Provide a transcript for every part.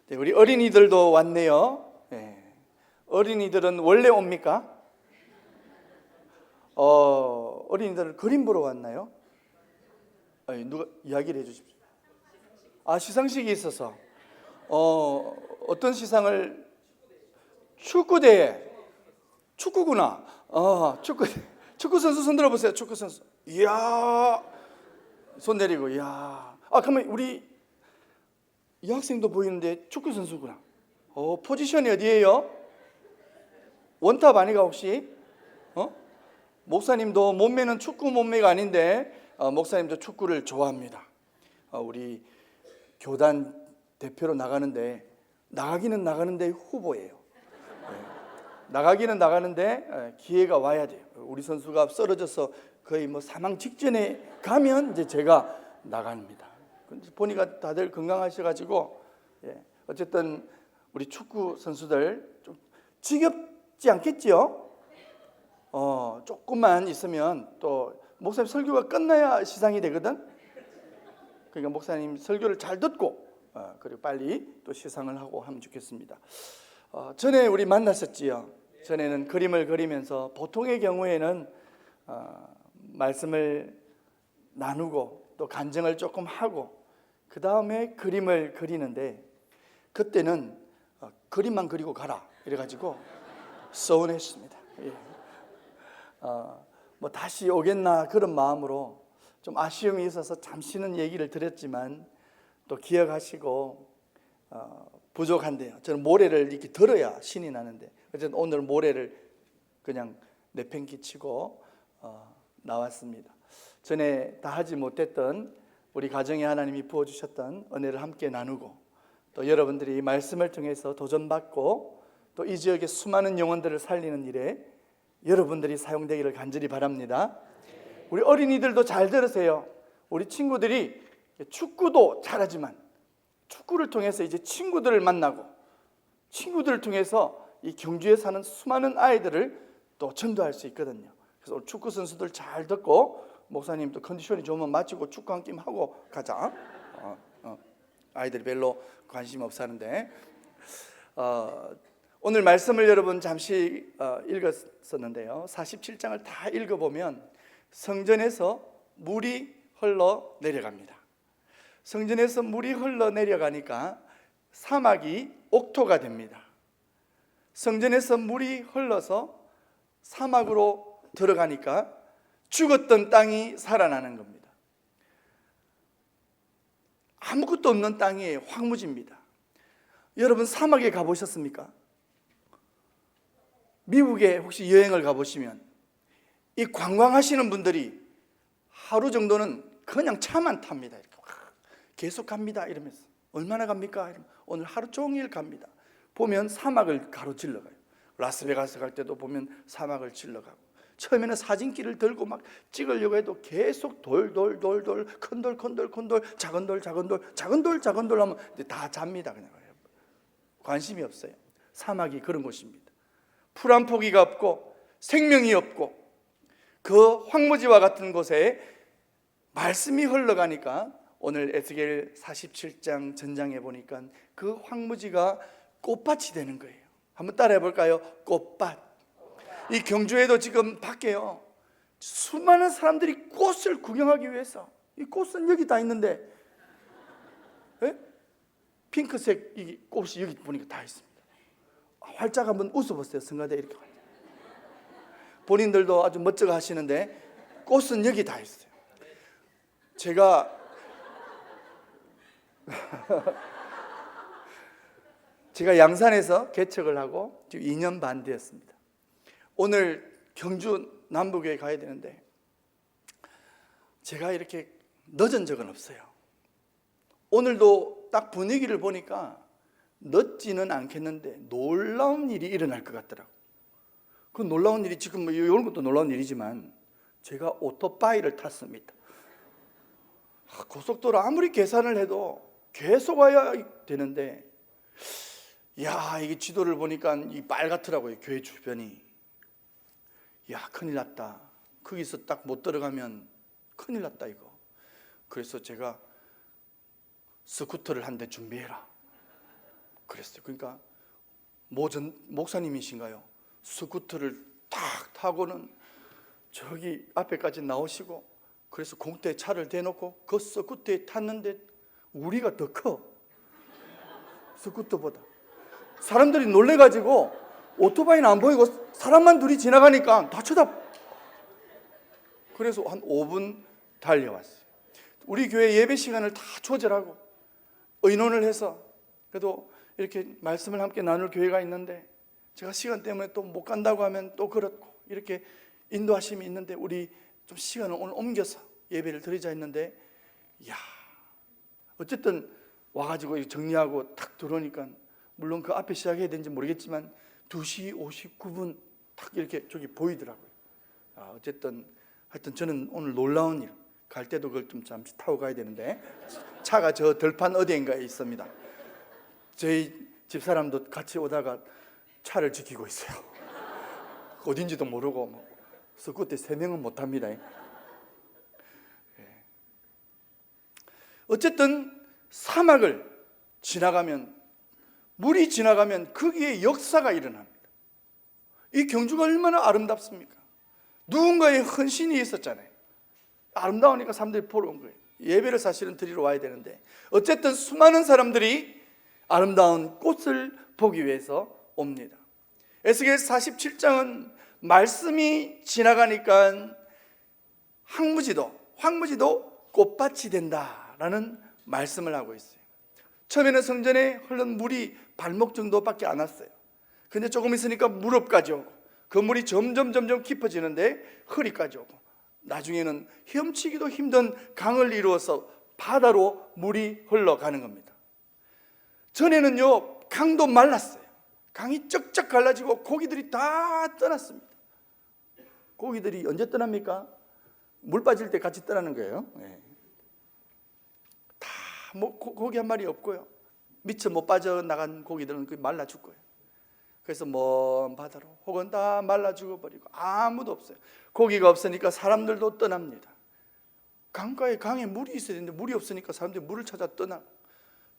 네, 우리 어린이들도 왔네요. 네. 어린이들은 원래 옵니까? 어린이들은 그림 보러 왔나요? 아니, 누가 이야기를 해주십시오. 시상식이 있어서 어떤 시상을? 축구대회. 축구구나. 축구 선수 손 들어보세요. 축구 선수. 이야, 손 내리고. 이야. 그러면 우리 이 학생도 보이는데 축구 선수구나. 포지션이 어디예요? 원탑 아니가 혹시? 목사님도 몸매는 축구 몸매가 아닌데 목사님도 축구를 좋아합니다. 우리 교단 대표로 나가기는 나가는데 후보예요. 나가기는 나가는데 기회가 와야 돼요. 우리 선수가 쓰러져서 거의 사망 직전에 가면 이제 제가 나갑니다. 보니까 다들 건강하셔가지고 어쨌든 우리 축구 선수들 좀 지겹지 않겠지요? 조금만 있으면 또 목사님 설교가 끝나야 시상이 되거든. 그러니까 목사님 설교를 잘 듣고 그리고 빨리 또 시상을 하고 하면 좋겠습니다. 전에 우리 만났었지요. 전에는 그림을 그리면서 보통의 경우에는 말씀을 나누고 또 간증을 조금 하고 그 다음에 그림을 그리는데 그때는 그림만 그리고 가라 이래가지고 서운했습니다. 다시 오겠나 그런 마음으로 좀 아쉬움이 있어서 잠시는 얘기를 드렸지만 또 기억하시고 부족한데요. 저는 모래를 이렇게 들어야 신이 나는데 어쨌든 오늘 모래를 그냥 내팽개치고 나왔습니다. 전에 다 하지 못했던 우리 가정에 하나님이 부어주셨던 은혜를 함께 나누고 또 여러분들이 말씀을 통해서 도전받고 또 이 지역의 수많은 영혼들을 살리는 일에 여러분들이 사용되기를 간절히 바랍니다. 우리 어린이들도 잘 들으세요. 우리 친구들이 축구도 잘하지만 축구를 통해서 이제 친구들을 만나고 친구들을 통해서 이 경주에 사는 수많은 아이들을 또 전도할 수 있거든요. 그래서 축구 선수들 잘 듣고 목사님도 컨디션이 좋으면 마치고 축구 한 게임 하고 가자. 아이들이 별로 관심 없어 하는데 오늘 말씀을 여러분 잠시 읽었었는데요. 47장을 다 읽어보면 성전에서 물이 흘러 내려갑니다. 성전에서 물이 흘러 내려가니까 사막이 옥토가 됩니다. 성전에서 물이 흘러서 사막으로 들어가니까 죽었던 땅이 살아나는 겁니다. 아무것도 없는 땅이 황무지입니다. 여러분 사막에 가보셨습니까? 미국에 혹시 여행을 가보시면 이 관광하시는 분들이 하루 정도는 그냥 차만 탑니다. 이렇게 계속 갑니다 이러면서. 얼마나 갑니까? 이러면 오늘 하루 종일 갑니다. 보면 사막을 가로질러 가요. 라스베가스 갈 때도 보면 사막을 질러가고 처음에는 사진기를 들고 막 찍으려고 해도 계속 큰 돌, 작은 돌 하면 다 잡니다. 그냥 관심이 없어요. 사막이 그런 곳입니다. 풀 한 포기가 없고 생명이 없고 그 황무지와 같은 곳에 말씀이 흘러가니까 오늘 에스겔 47장 전장에 보니까 그 황무지가 꽃밭이 되는 거예요. 한번 따라해 볼까요? 꽃밭. 이 경주에도 지금 밖에요 수많은 사람들이 꽃을 구경하기 위해서 이 꽃은 여기 다 있는데 핑크색 이 꽃이 여기 보니까 다 있습니다. 활짝 한번 웃어보세요. 성가대 이렇게 본인들도 아주 멋쩍어 하시는데 꽃은 여기 다 있어요. 제가 양산에서 개척을 하고 지금 2년 반 되었습니다. 오늘 경주 남북에 가야 되는데 제가 이렇게 늦은 적은 없어요. 오늘도 딱 분위기를 보니까 늦지는 않겠는데 놀라운 일이 일어날 것 같더라고. 그 놀라운 일이 지금 이런 것도 놀라운 일이지만 제가 오토바이를 탔습니다. 고속도로 아무리 계산을 해도 계속 와야 되는데 이게 지도를 보니까 이 빨갛더라고요. 교회 주변이. 큰일 났다. 거기서 딱 못 들어가면 큰일 났다 이거. 그래서 제가 스쿠터를 한 대 준비해라. 그랬어요. 그러니까 목사님이신가요? 스쿠터를 탁 타고는 저기 앞에까지 나오시고, 그래서 공터에 차를 대놓고 그 스쿠터에 탔는데 우리가 더 커, 스쿠터보다. 사람들이 놀래가지고 오토바이는 안 보이고 사람만 둘이 지나가니까 다 그래서 한 5분 달려왔어요. 우리 교회 예배 시간을 다 조절하고 의논을 해서, 그래도 이렇게 말씀을 함께 나눌 교회가 있는데 제가 시간 때문에 또 못 간다고 하면 또 그렇고, 이렇게 인도하심이 있는데 우리 좀 시간을 오늘 옮겨서 예배를 드리자 했는데, 이야, 어쨌든 와가지고 정리하고 탁 들어오니까, 물론 그 앞에 시작해야 되는지 모르겠지만 2시 59분 탁 이렇게 저기 보이더라고요. 어쨌든 하여튼 저는 오늘 놀라운 일, 갈 때도 그걸 좀 잠시 타고 가야 되는데 차가 저 들판 어디인가에 있습니다. 저희 집사람도 같이 오다가 차를 지키고 있어요. 어딘지도 모르고. 그래서 그때 3명은 못합니다. 어쨌든 사막을 지나가면, 물이 지나가면 거기에 역사가 일어납니다. 이 경주가 얼마나 아름답습니까? 누군가의 헌신이 있었잖아요. 아름다우니까 사람들이 보러 온 거예요. 예배를 사실은 드리러 와야 되는데, 어쨌든 수많은 사람들이 아름다운 꽃을 보기 위해서 옵니다. 에스겔 47장은 말씀이 지나가니까 황무지도 꽃밭이 된다라는 말씀을 하고 있어요. 처음에는 성전에 흐른 물이 발목 정도밖에 안 왔어요. 근데 조금 있으니까 무릎까지 오고, 그 물이 점점 깊어지는데 허리까지 오고, 나중에는 헤엄치기도 힘든 강을 이루어서 바다로 물이 흘러가는 겁니다. 전에는요, 강도 말랐어요. 강이 쩍쩍 갈라지고 고기들이 다 떠났습니다. 고기들이 언제 떠납니까? 물 빠질 때 같이 떠나는 거예요. 다 고기 한 마리 없고요, 미처 못 빠져나간 고기들은 말라 죽고요. 그래서 먼 바다로, 혹은 다 말라 죽어버리고 아무도 없어요. 고기가 없으니까 사람들도 떠납니다. 강에 물이 있어야 되는데 물이 없으니까 사람들이 물을 찾아 떠나고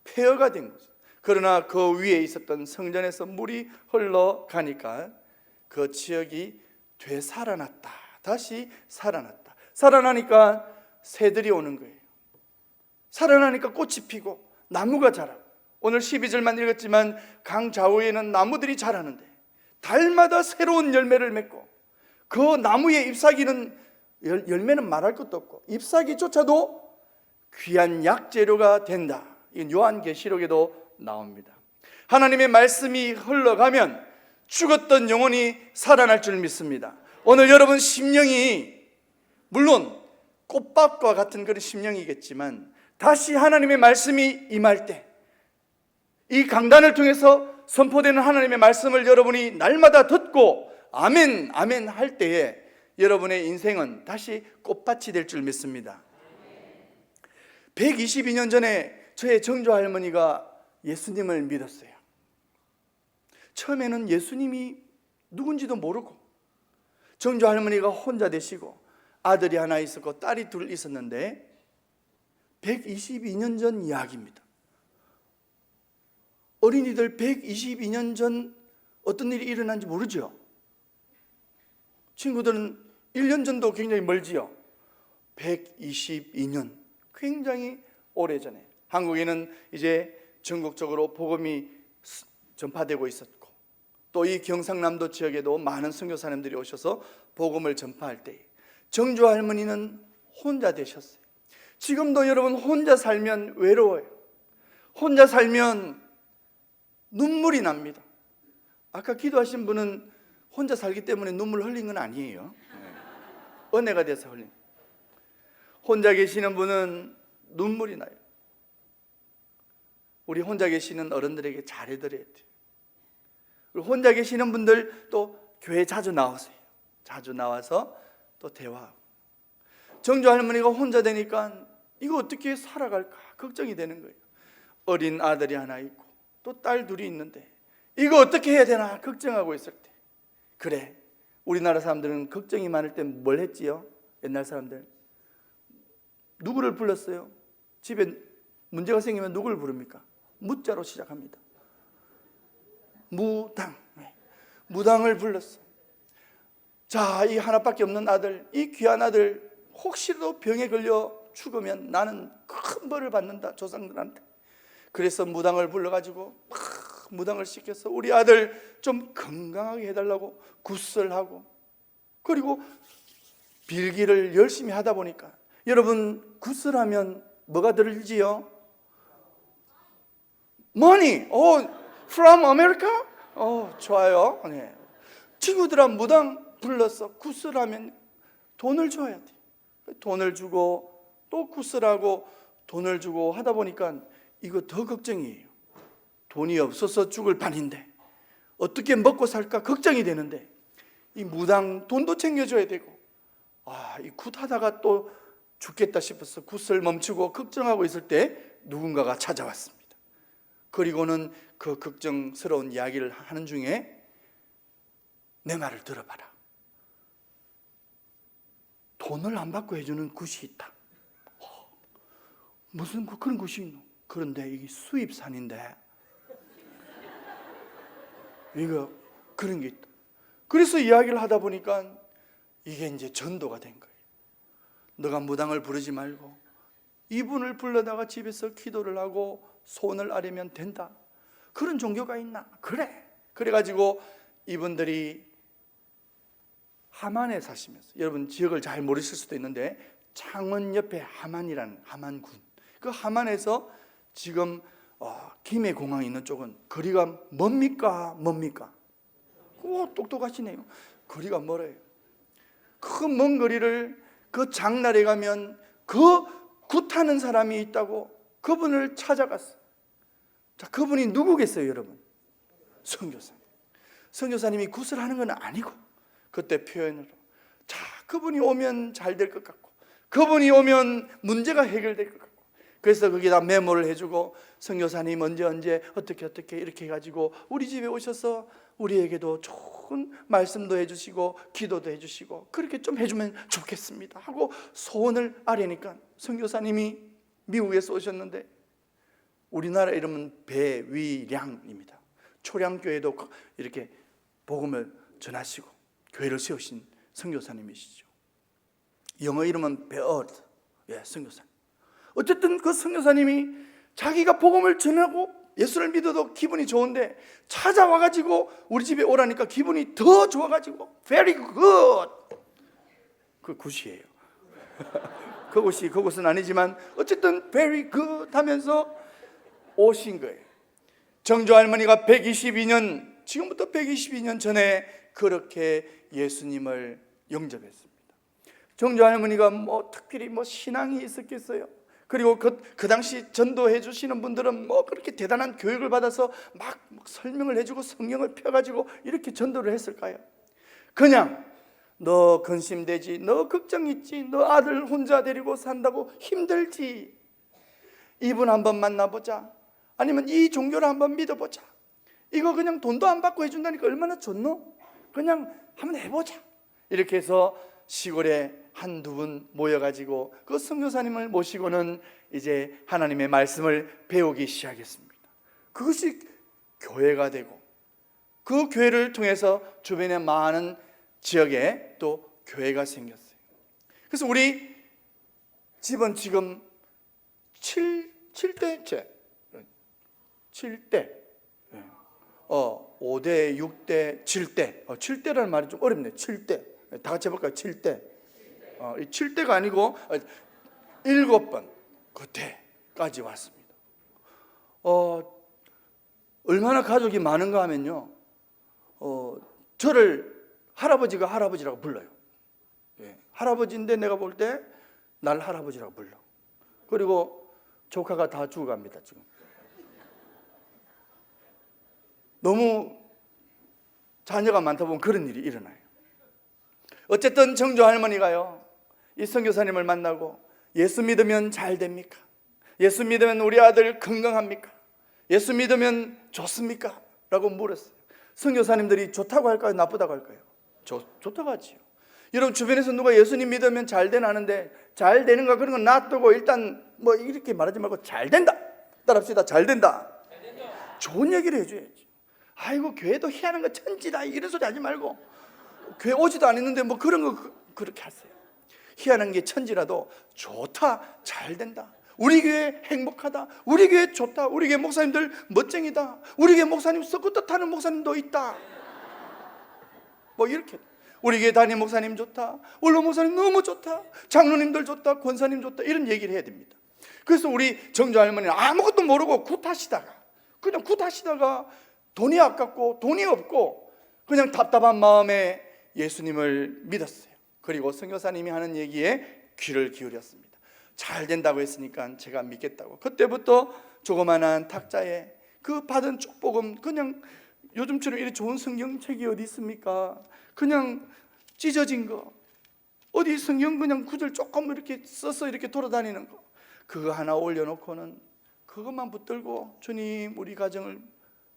폐허가 된 거죠. 그러나 그 위에 있었던 성전에서 물이 흘러가니까 그 지역이 되살아났다. 다시 살아났다. 살아나니까 새들이 오는 거예요. 살아나니까 꽃이 피고 나무가 자라고, 오늘 12절만 읽었지만 강 좌우에는 나무들이 자라는데 달마다 새로운 열매를 맺고, 그 나무의 잎사귀는, 열매는 말할 것도 없고 잎사귀조차도 귀한 약재료가 된다. 이건 요한계시록에도 나옵니다. 하나님의 말씀이 흘러가면 죽었던 영혼이 살아날 줄 믿습니다. 오늘 여러분 심령이, 물론 꽃밭과 같은 그런 심령이겠지만, 다시 하나님의 말씀이 임할 때, 이 강단을 통해서 선포되는 하나님의 말씀을 여러분이 날마다 듣고 아멘 아멘 할 때에 여러분의 인생은 다시 꽃밭이 될 줄 믿습니다. 122년 전에 저의 정조 할머니가 예수님을 믿었어요. 처음에는 예수님이 누군지도 모르고, 정조 할머니가 혼자 되시고 아들이 하나 있었고 딸이 둘 있었는데 122년 전 이야기입니다. 어린이들 122년 전 어떤 일이 일어난지 모르죠. 친구들은 1년 전도 굉장히 멀지요. 122년, 굉장히 오래전에 한국에는 이제 전국적으로 복음이 전파되고 있었고, 또 이 경상남도 지역에도 많은 선교사님들이 오셔서 복음을 전파할 때 정조 할머니는 혼자 되셨어요. 지금도 여러분 혼자 살면 외로워요. 혼자 살면 눈물이 납니다. 아까 기도하신 분은 혼자 살기 때문에 눈물 흘린 건 아니에요. 은혜가 돼서 흘린. 혼자 계시는 분은 눈물이 나요. 우리 혼자 계시는 어른들에게 잘해드려야 돼요. 그리고 혼자 계시는 분들 또 교회 자주 나오세요. 자주 나와서 또 대화하고. 정조 할머니가 혼자 되니까 이거 어떻게 살아갈까 걱정이 되는 거예요. 어린 아들이 하나 있고 또 딸 둘이 있는데 이거 어떻게 해야 되나 걱정하고 있을 때, 그래, 우리나라 사람들은 걱정이 많을 때 뭘 했지요? 옛날 사람들 누구를 불렀어요? 집에 문제가 생기면 누구를 부릅니까? 묻자로 시작합니다. 무당. 무당을 불렀어. 자, 이 하나밖에 없는 아들, 이 귀한 아들 혹시라도 병에 걸려 죽으면 나는 큰 벌을 받는다, 조상들한테. 그래서 무당을 불러가지고 막 무당을 시켜서 우리 아들 좀 건강하게 해달라고 굿설하고, 그리고 빌기를 열심히 하다 보니까, 여러분 굿설하면 뭐가 들지요? Money. From America? 좋아요. 네. 친구들아, 무당 불러서 굿설하면 돈을 줘야 돼. 돈을 주고 또 굿설하고 돈을 주고 하다 보니까 이거 더 걱정이에요. 돈이 없어서 죽을 판인데 어떻게 먹고 살까 걱정이 되는데, 이 무당 돈도 챙겨줘야 되고, 이 굿하다가 또 죽겠다 싶어서 굿을 멈추고 걱정하고 있을 때 누군가가 찾아왔습니다. 그리고는 그 걱정스러운 이야기를 하는 중에 내 말을 들어봐라. 돈을 안 받고 해주는 굿이 있다. 무슨 그런 굿이 있노? 그런데 이게 수입산인데 이거 그런 게 있다. 그래서 이야기를 하다 보니까 이게 이제 전도가 된 거예요. 너가 무당을 부르지 말고 이분을 불러다가 집에서 기도를 하고 소원을 아뢰면 된다. 그런 종교가 있나? 그래. 그래가지고 이분들이 하만에 사시면서, 여러분 지역을 잘 모르실 수도 있는데 창원 옆에 하만이라는 하만군, 그 하만에서 지금 김해공항이 있는 쪽은 거리가 뭡니까? 똑똑하시네요. 거리가 멀어요. 그 먼 거리를 그 장날에 가면 그 굿하는 사람이 있다고 그분을 찾아갔어요. 자, 그분이 누구겠어요, 여러분? 선교사님. 선교사님이 굿을 하는 건 아니고, 그때 표현으로, 자, 그분이 오면 잘 될 것 같고, 그분이 오면 문제가 해결될 것 같고, 그래서 거기다 메모를 해주고, 선교사님 언제 어떻게 이렇게 해가지고 우리 집에 오셔서 우리에게도 좋은 말씀도 해주시고 기도도 해주시고 그렇게 좀 해주면 좋겠습니다 하고 소원을 아뢰니까, 선교사님이 미국에서 오셨는데 우리나라 이름은 배위량입니다. 초량교회도 이렇게 복음을 전하시고 교회를 세우신 선교사님이시죠. 영어 이름은 베어드, 선교사님. 어쨌든 그 선교사님이 자기가 복음을 전하고 예수를 믿어도 기분이 좋은데 찾아와가지고 우리 집에 오라니까 기분이 더 좋아가지고 very good. 그 굿이에요. 그곳은 아니지만 어쨌든 very good 하면서 오신 거예요. 정조 할머니가 122년, 지금부터 122년 전에 그렇게 예수님을 영접했습니다. 정조 할머니가 특별히 신앙이 있었겠어요? 그리고 그 당시 전도해 주시는 분들은 그렇게 대단한 교육을 받아서 막 설명을 해주고 성경을 펴가지고 이렇게 전도를 했을까요? 그냥 너 근심되지, 너 걱정 있지, 너 아들 혼자 데리고 산다고 힘들지, 이분 한번 만나보자, 아니면 이 종교를 한번 믿어보자, 이거 그냥 돈도 안 받고 해준다니까 얼마나 좋노? 그냥 한번 해보자. 이렇게 해서 시골에 한두 분 모여가지고 그 선교사님을 모시고는 이제 하나님의 말씀을 배우기 시작했습니다. 그것이 교회가 되고, 그 교회를 통해서 주변의 많은 지역에 또 교회가 생겼어요. 그래서 우리 집은 지금 7대째, 5대, 6대, 7대. 7대라는 말이 좀 어렵네요. 7대. 다 같이 해볼까요? 7대. 이 7대가 아니고 7번 그때까지 왔습니다. 얼마나 가족이 많은가 하면요, 저를 할아버지가 할아버지라고 불러요. 할아버지인데 내가 볼 때 날 할아버지라고 불러. 그리고 조카가 다 죽어갑니다. 지금 너무 자녀가 많다 보면 그런 일이 일어나요. 어쨌든 정조 할머니가요, 이 선교사님을 만나고 예수 믿으면 잘 됩니까? 예수 믿으면 우리 아들 건강합니까? 예수 믿으면 좋습니까? 라고 물었어요. 선교사님들이 좋다고 할까요? 나쁘다고 할까요? 좋다고 하지요. 여러분 주변에서 누가 예수님 믿으면 잘 되나는데, 잘 되는가 그런 건 놔두고 일단 이렇게 말하지 말고 잘 된다 따라합시다. 잘 된다. 좋은 얘기를 해줘야지. 아이고 교회도 희한한 거 천지다 이런 소리 하지 말고, 교회 오지도 않았는데 뭐 그런 거 그렇게 하세요. 희한한 게 천지라도 좋다, 잘 된다, 우리 교회 행복하다, 우리 교회 좋다, 우리 교회 목사님들 멋쟁이다, 우리 교회 목사님 스쿠터 타는 목사님도 있다, 뭐 이렇게, 우리 교회 담임 목사님 좋다, 원로 목사님 너무 좋다, 장로님들 좋다, 권사님 좋다, 이런 얘기를 해야 됩니다. 그래서 우리 정조 할머니는 아무것도 모르고 그냥 굿하시다가 돈이 아깝고 돈이 없고 그냥 답답한 마음에 예수님을 믿었어요. 그리고 선교사님이 하는 얘기에 귀를 기울였습니다. 잘 된다고 했으니까 제가 믿겠다고. 그때부터 조그만한 탁자에 그 받은 쪽복음, 그냥 요즘처럼 이렇게 좋은 성경책이 어디 있습니까? 그냥 찢어진 거, 어디 성경 그냥 구절 조금 이렇게 써서 이렇게 돌아다니는 거, 그거 하나 올려놓고는 그것만 붙들고 주님 우리 가정을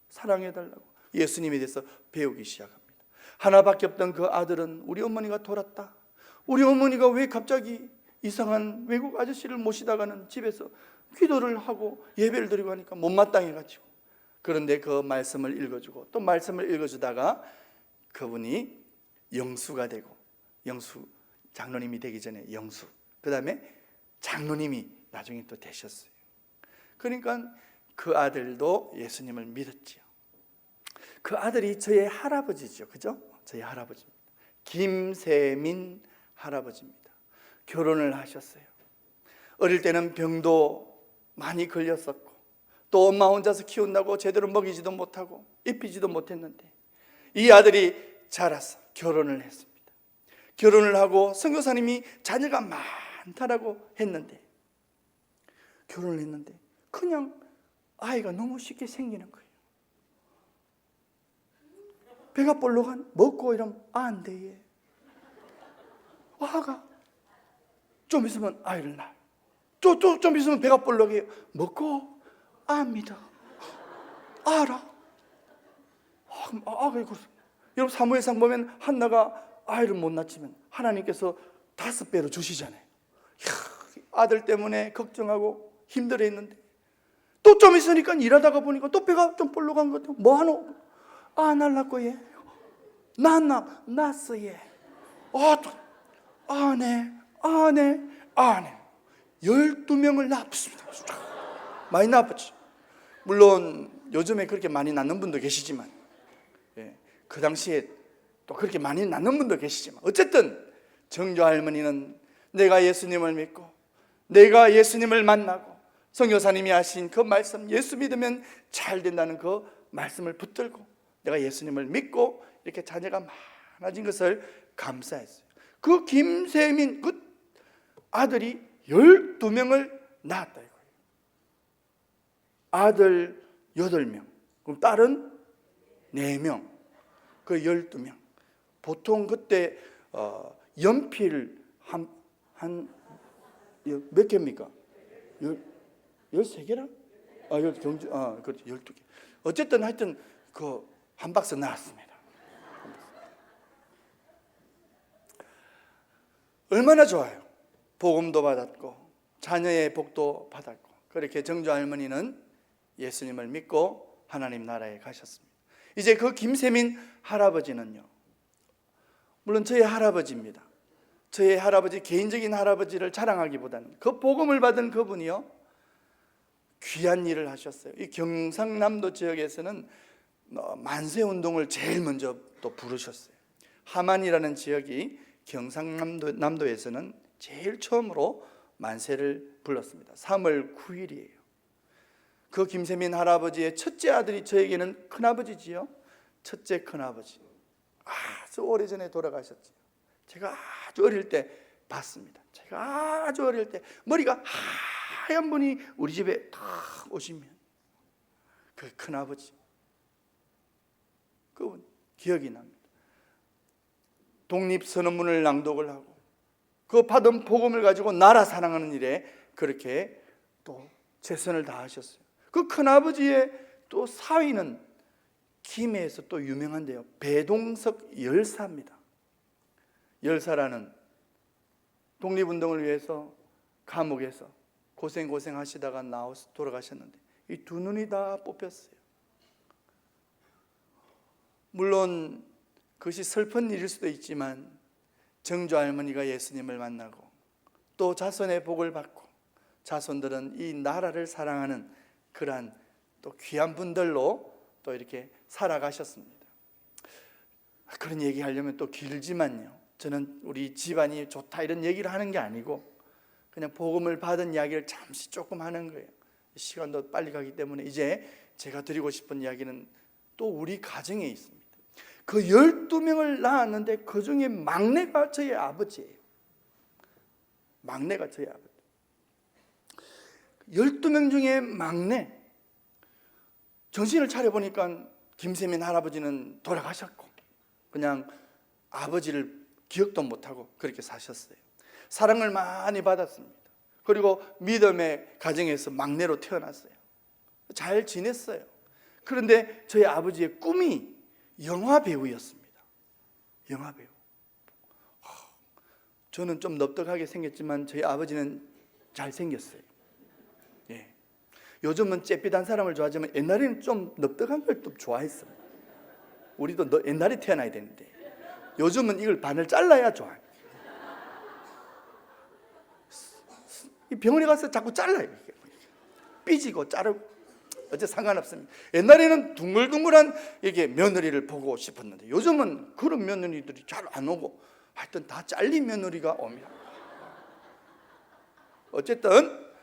사랑해달라고 예수님에 대해서 배우기 시작합니다. 하나밖에 없던 그 아들은 우리 어머니가 돌았다, 우리 어머니가 왜 갑자기 이상한 외국 아저씨를 모시다가는 집에서 기도를 하고 예배를 드리고 하니까 못마땅해가지고, 그런데 그 말씀을 읽어주고 또 말씀을 읽어주다가 그분이 영수가 되고, 영수 장로님이 되기 전에 영수, 그 다음에 장로님이 나중에 또 되셨어요. 그러니까 그 아들도 예수님을 믿었지요. 그 아들이 저의 할아버지죠, 그죠? 저희 할아버지입니다. 김세민 할아버지입니다. 결혼을 하셨어요. 어릴 때는 병도 많이 걸렸었고 또 엄마 혼자서 키운다고 제대로 먹이지도 못하고 입히지도 못했는데 이 아들이 자라서 결혼을 했습니다. 결혼을 하고 선교사님이 자녀가 많다라고 했는데, 결혼을 했는데 그냥 아이가 너무 쉽게 생기는 거예요. 배가 볼록한 먹고 이러면 안 돼. 아가 좀 있으면 아이를 낳아요. 좀 있으면 배가 볼록해요. 먹고 압니다. 알아. 아가 이거. 여러분 사무엘상 보면 한나가 아이를 못 낳지만 하나님께서 5배로 주시잖아요. 아들 때문에 걱정하고 힘들어했는데 또 좀 있으니까 일하다가 보니까 또 배가 좀 볼록한 것 같아요. 뭐 하노? 낳았고 얘. 낳았어 얘. 아내 12명을 낳았습니다. 많이 낳았지. 물론 요즘에 그렇게 많이 낳는 분도 계시지만, 그 당시에 또 그렇게 많이 낳는 분도 계시지만, 어쨌든 정조 할머니는 내가 예수님을 믿고 내가 예수님을 만나고 선교사님이 하신 그 말씀, 예수 믿으면 잘 된다는 그 말씀을 붙들고 내가 예수님을 믿고 이렇게 자녀가 많아진 것을 감사했어요. 그 김세민 그 아들이 12명을 낳았다 이거예요. 아들 8명, 그럼 딸은 4명, 그 12명. 보통 그때 연필 한 몇 개입니까? 13개라? 그렇죠. 12개. 어쨌든 하여튼 그 한 박스 나왔습니다. 얼마나 좋아요. 복음도 받았고 자녀의 복도 받았고, 그렇게 정조 할머니는 예수님을 믿고 하나님 나라에 가셨습니다. 이제 그 김세민 할아버지는요, 물론 저희 할아버지입니다. 저희 할아버지, 개인적인 할아버지를 자랑하기보다는 그 복음을 받은 그분이요 귀한 일을 하셨어요. 이 경상남도 지역에서는 만세운동을 제일 먼저 또 부르셨어요. 함안이라는 지역이 경상남도에서는 제일 처음으로 만세를 불렀습니다. 3월 9일이에요. 그 김세민 할아버지의 첫째 아들이 저에게는 큰아버지지요. 첫째 큰아버지. 아주 오래전에 돌아가셨지요. 제가 아주 어릴 때 봤습니다. 제가 아주 어릴 때 머리가 하얀 분이 우리 집에 탁 오시면 그 큰아버지, 그분 기억이 납니다. 독립선언문을 낭독을 하고 그 받은 복음을 가지고 나라 사랑하는 일에 그렇게 또 최선을 다하셨어요. 그 큰아버지의 또 사위는 김해에서 또 유명한데요, 배동석 열사입니다. 열사라는 독립운동을 위해서 감옥에서 고생하시다가 나와서 돌아가셨는데 이 두 눈이 다 뽑혔어요. 물론 그것이 슬픈 일일 수도 있지만 정조 할머니가 예수님을 만나고 또 자손의 복을 받고 자손들은 이 나라를 사랑하는 그러한 또 귀한 분들로 또 이렇게 살아가셨습니다. 그런 얘기하려면 또 길지만요, 저는 우리 집안이 좋다 이런 얘기를 하는 게 아니고 그냥 복음을 받은 이야기를 잠시 조금 하는 거예요. 시간도 빨리 가기 때문에 이제 제가 드리고 싶은 이야기는 또 우리 가정에 있습니다. 그 12명을 낳았는데 그 중에 막내가 저희 아버지예요. 막내가 저희 아버지. 12명 중에 막내. 정신을 차려보니까 김세민 할아버지는 돌아가셨고 그냥 아버지를 기억도 못하고 그렇게 사셨어요. 사랑을 많이 받았습니다. 그리고 믿음의 가정에서 막내로 태어났어요. 잘 지냈어요. 그런데 저희 아버지의 꿈이 영화 배우였습니다. 영화 배우. 저는 좀 넙떡하게 생겼지만 저희 아버지는 잘생겼어요. 예. 요즘은 잿빛한 사람을 좋아하지만 옛날에는 좀 넙떡한 걸 또 좋아했어요. 우리도 옛날에 태어나야 되는데 요즘은 이걸 반을 잘라야 좋아요. 병원에 가서 자꾸 잘라요. 삐지고 자르고 어째 상관없습니다. 옛날에는 둥글둥글한 이게 며느리를 보고 싶었는데 요즘은 그런 며느리들이 잘 안 오고 하여튼 다 잘린 며느리가 옵니다. 어쨌든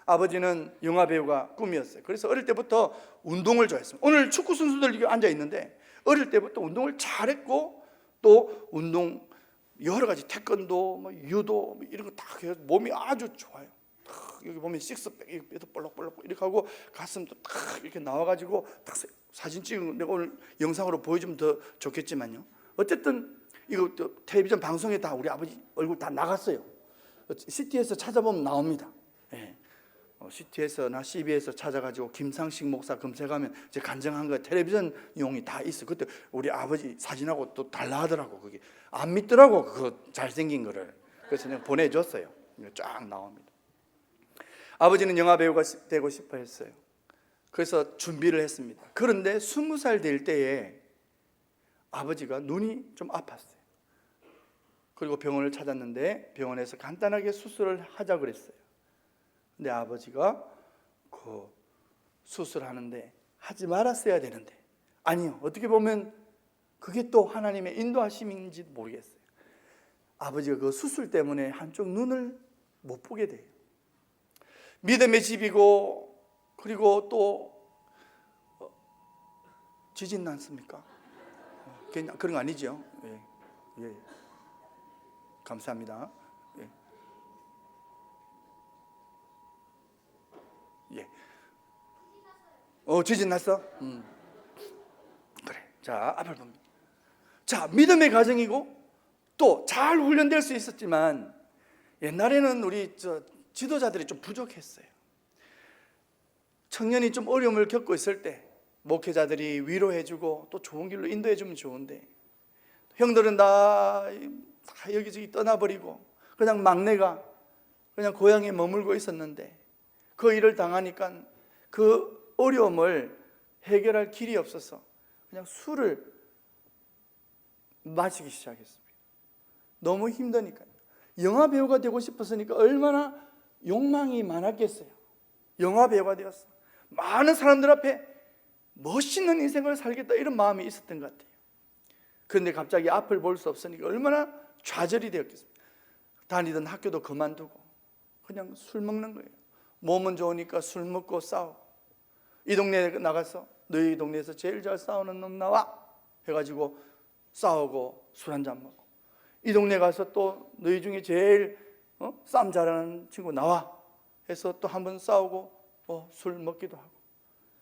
아버지는 영화 배우가 꿈이었어요. 그래서 어릴 때부터 운동을 좋아했습니다. 오늘 축구 선수들 이렇게 앉아 있는데 어릴 때부터 운동을 잘했고 또 운동 여러 가지 태권도, 뭐 유도 뭐 이런 거 다 해서 몸이 아주 좋아요. 여기 보면 식스팩 뼈도 볼록볼록 이렇게 하고 가슴도 딱 이렇게 나와가지고 딱 사진 찍은 내가 오늘 영상으로 보여주면 더 좋겠지만요. 어쨌든 이거 텔레비전 방송에 다 우리 아버지 얼굴 다 나갔어요. CT에서 찾아보면 나옵니다. 예. CT에서나 CB에서 찾아가지고 김상식 목사 검색하면 이제 간증한 거 텔레비전용이 다 있어. 그때 우리 아버지 사진하고 또 달라하더라고. 그게 안 믿더라고. 그거 잘생긴 거를. 그래서 내가 보내줬어요. 쫙 나옵니다. 아버지는 영화 배우가 되고 싶어 했어요. 그래서 준비를 했습니다. 그런데 20살 될 때에 아버지가 눈이 좀 아팠어요. 그리고 병원을 찾았는데 병원에서 간단하게 수술을 하자 그랬어요. 근데 아버지가 그 수술하는데 하지 말았어야 되는데 아니요, 어떻게 보면 그게 또 하나님의 인도하심인지 모르겠어요. 아버지가 그 수술 때문에 한쪽 눈을 못 보게 돼요. 믿음의 집이고 그리고 또 지진 났습니까? 그런 거 아니죠? 예. 예. 감사합니다. 예. 지진 났어? 그래. 자, 앞을 봅니다. 자, 믿음의 가정이고 또 잘 훈련될 수 있었지만 옛날에는 우리 지도자들이 좀 부족했어요. 청년이 좀 어려움을 겪고 있을 때 목회자들이 위로해주고 또 좋은 길로 인도해주면 좋은데 형들은 다 여기저기 떠나버리고 그냥 막내가 그냥 고향에 머물고 있었는데 그 일을 당하니까 그 어려움을 해결할 길이 없어서 그냥 술을 마시기 시작했습니다. 너무 힘드니까요. 영화 배우가 되고 싶었으니까 얼마나 욕망이 많았겠어요. 영화 배우가 되었어. 많은 사람들 앞에 멋있는 인생을 살겠다 이런 마음이 있었던 것 같아요. 그런데 갑자기 앞을 볼 수 없으니까 얼마나 좌절이 되었겠습니까? 다니던 학교도 그만두고 그냥 술 먹는 거예요. 몸은 좋으니까 술 먹고 싸우고 이 동네에 나가서 너희 동네에서 제일 잘 싸우는 놈 나와 해가지고 싸우고 술 한잔 먹고 이 동네 가서 또 너희 중에 제일 싸움 잘하는 친구 나와 해서 또 한번 싸우고 술 먹기도 하고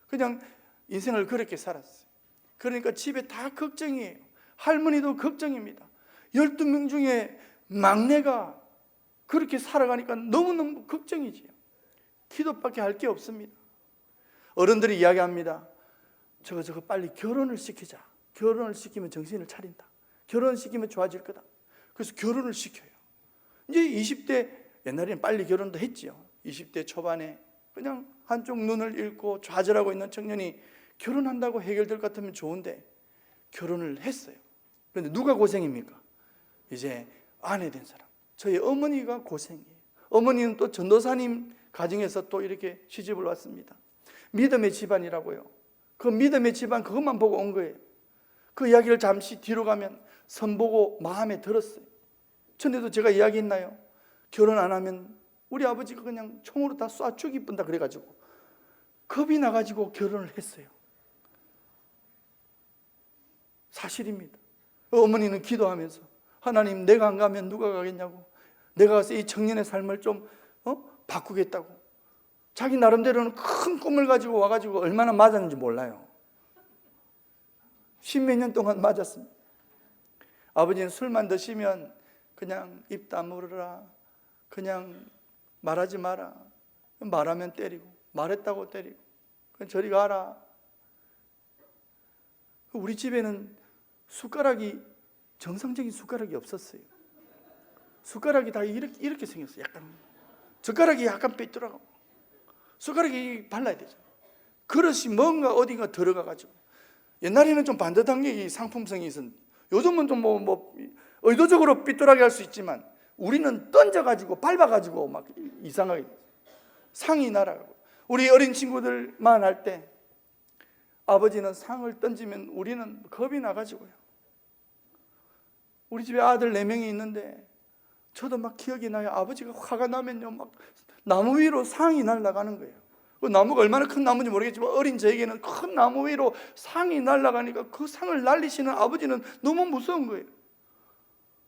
그냥 인생을 그렇게 살았어요. 그러니까 집에 다 걱정이에요. 할머니도 걱정입니다. 12명 중에 막내가 그렇게 살아가니까 너무너무 걱정이지요. 기도밖에 할 게 없습니다. 어른들이 이야기합니다. 저거 빨리 결혼을 시키자. 결혼을 시키면 정신을 차린다. 결혼시키면 좋아질 거다. 그래서 결혼을 시켜요. 이제 20대, 옛날에는 빨리 결혼도 했지요. 20대 초반에 그냥 한쪽 눈을 잃고 좌절하고 있는 청년이 결혼한다고 해결될 것 같으면 좋은데 결혼을 했어요. 그런데 누가 고생입니까? 이제 아내 된 사람. 저희 어머니가 고생이에요. 어머니는 또 전도사님 가정에서 또 이렇게 시집을 왔습니다. 믿음의 집안이라고요. 그 믿음의 집안 그것만 보고 온 거예요. 그 이야기를 잠시 뒤로 가면 선보고 마음에 들었어요. 전에도 제가 이야기했나요? 결혼 안 하면 우리 아버지가 그냥 총으로 다 쏴 죽이뿐다 그래가지고 겁이 나가지고 결혼을 했어요. 사실입니다. 어머니는 기도하면서 하나님, 내가 안 가면 누가 가겠냐고, 내가 가서 이 청년의 삶을 좀 바꾸겠다고 자기 나름대로는 큰 꿈을 가지고 와가지고 얼마나 맞았는지 몰라요. 10몇 년 동안 맞았습니다. 아버지는 술만 드시면 그냥 입 다물어라, 그냥 말하지 마라, 말하면 때리고, 말했다고 때리고, 그냥 저리 가라. 우리 집에는 숟가락이, 정상적인 숟가락이 없었어요. 숟가락이 다 이렇게 생겼어요. 약간 젓가락이 약간 삐뚤어가고, 숟가락이 발라야 되죠. 그릇이 뭔가 어딘가 들어가가지고. 옛날에는 좀 반듯한 게 상품성이 있었는데 요즘은 좀 의도적으로 삐뚤하게 할 수 있지만 우리는 던져가지고 밟아가지고 막 이상하게 상이 날아가고. 우리 어린 친구들만 할 때 아버지는 상을 던지면 우리는 겁이 나가지고요. 우리 집에 아들 4명이 있는데 저도 막 기억이 나요. 아버지가 화가 나면요 막 나무 위로 상이 날아가는 거예요. 그 나무가 얼마나 큰 나무인지 모르겠지만 어린 저에게는 큰 나무 위로 상이 날아가니까 그 상을 날리시는 아버지는 너무 무서운 거예요.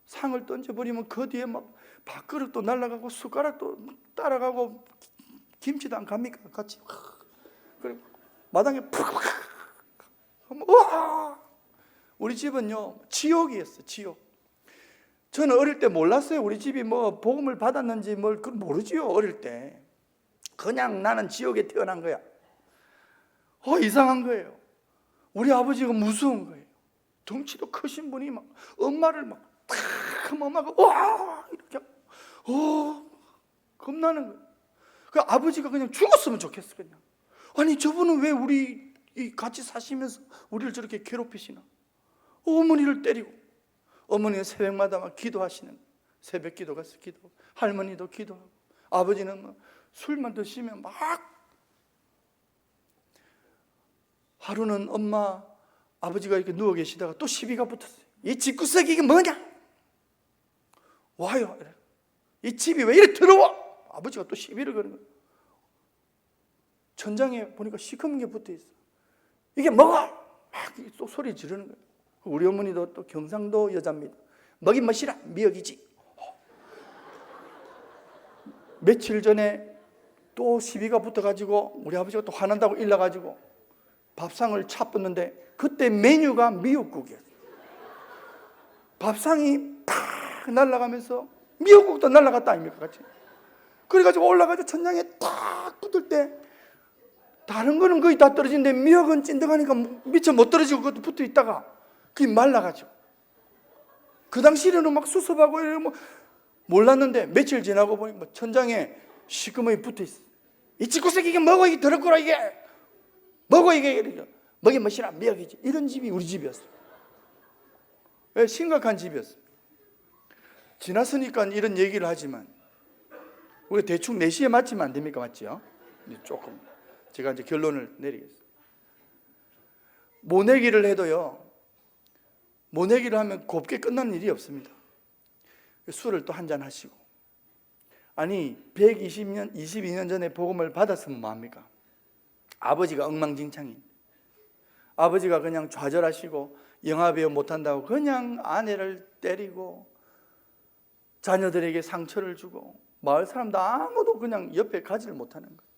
상을 던져버리면 그 뒤에 막 밥그릇도 날아가고 숟가락도 따라가고, 김치도 안 갑니까? 같이 그리고 마당에 푹 우와! 우리 집은요 지옥이었어요. 지옥. 저는 어릴 때 몰랐어요. 우리 집이 뭐 복음을 받았는지 뭘 모르지요. 어릴 때 그냥 나는 지옥에 태어난 거야. 이상한 거예요. 우리 아버지가 무서운 거예요. 덩치도 크신 분이 막 엄마를 막 탁 하면 엄마가 와 이렇게 겁나는 거예요. 그 아버지가 그냥 죽었으면 좋겠어. 그냥 아니 저분은 왜 우리 같이 사시면서 우리를 저렇게 괴롭히시나. 어머니를 때리고, 어머니는 새벽마다 막 기도하시는, 새벽 기도 가서 기도, 할머니도 기도하고, 아버지는 막 술만 드시면 막. 하루는 아버지가 이렇게 누워 계시다가 또 시비가 붙었어요. 이 집구석이 이게 뭐냐? 와요. 이 집이 왜 이렇게 더러워? 아버지가 또 시비를 거는 거예요. 천장에 보니까 시커먼 게 붙어 있어. 이게 뭐가? 막 또 소리 지르는 거예요. 우리 어머니도 또 경상도 여자입니다. 먹이 멋이라 미역이지. 며칠 전에 또 시비가 붙어가지고 우리 아버지가 또 화난다고 일러가지고 밥상을 차붙는데 그때 메뉴가 미역국이었어요. 밥상이 팍 날아가면서 미역국도 날아갔다 아닙니까? 같이. 그래가지고 올라가서 천장에 딱 붙을 때 다른 거는 거의 다 떨어지는데 미역은 찐득하니까 미처 못 떨어지고 그것도 붙어 있다가 그게 말라가지고. 그 당시에는 막 수습하고 이러면 몰랐는데 며칠 지나고 보니까 천장에 시커멓게 붙어 있어. 이 집구석이 이게 뭐고 이게 더럽구나 이게 뭐고 이게 먹이 멋이라 미역이지. 이런 집이 우리 집이었어요. 왜? 심각한 집이었어요. 지났으니까 이런 얘기를 하지만 우리 대충 4시에 맞추면 안 됩니까? 맞지요? 조금 제가 이제 결론을 내리겠습니다. 모내기를 해도요, 모내기를 하면 곱게 끝나는 일이 없습니다. 술을 또 한잔 하시고, 아니 120년 22년 전에 복음을 받았으면 뭐합니까? 아버지가 엉망진창인, 아버지가 그냥 좌절하시고 영화배우 못한다고 그냥 아내를 때리고 자녀들에게 상처를 주고 마을 사람도 아무도 그냥 옆에 가지를 못하는 거예요.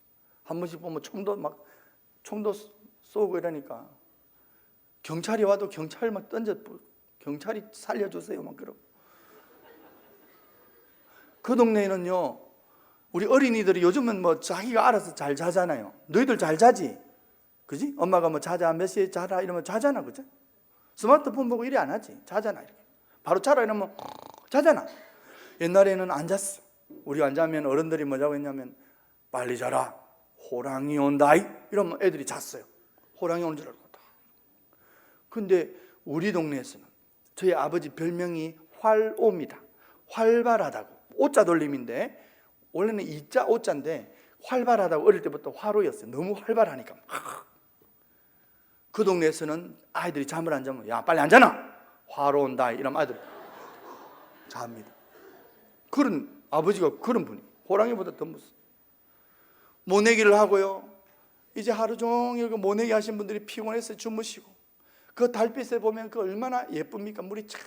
한 번씩 보면 총도 쏘고 이러니까 경찰이 와도 경찰 막 경찰이 살려주세요 막 그러고. 그 동네에는요 우리 어린이들이 요즘은 뭐 자기가 알아서 잘 자잖아요. 너희들 잘 자지? 그지? 엄마가 뭐 자자 몇 시에 자라 이러면 자잖아. 그죠? 스마트폰 보고 이래 안 하지. 자잖아. 이렇게 바로 자라 이러면 자잖아. 옛날에는 안 잤어. 우리 안 자면 어른들이 뭐라고 했냐면 빨리 자라 호랑이 온다 이러면 애들이 잤어요. 호랑이 오는 줄 알고. 근데 우리 동네에서는 저희 아버지 별명이 활오입니다. 활발하다고. 오자 돌림인데 원래는 이자 오자인데 활발하다고 어릴 때부터 화로였어요. 너무 활발하니까. 그 동네에서는 아이들이 잠을 안 자면 야 빨리 앉아라, 화로 온다 이러면 아이들 잡니다. 그런 아버지가 그런 분이 호랑이보다 더 무서워. 모내기를 하고요. 이제 하루 종일 그 모내기 하신 분들이 피곤해서 주무시고, 그 달빛에 보면 그 얼마나 예쁩니까? 물이 쫙,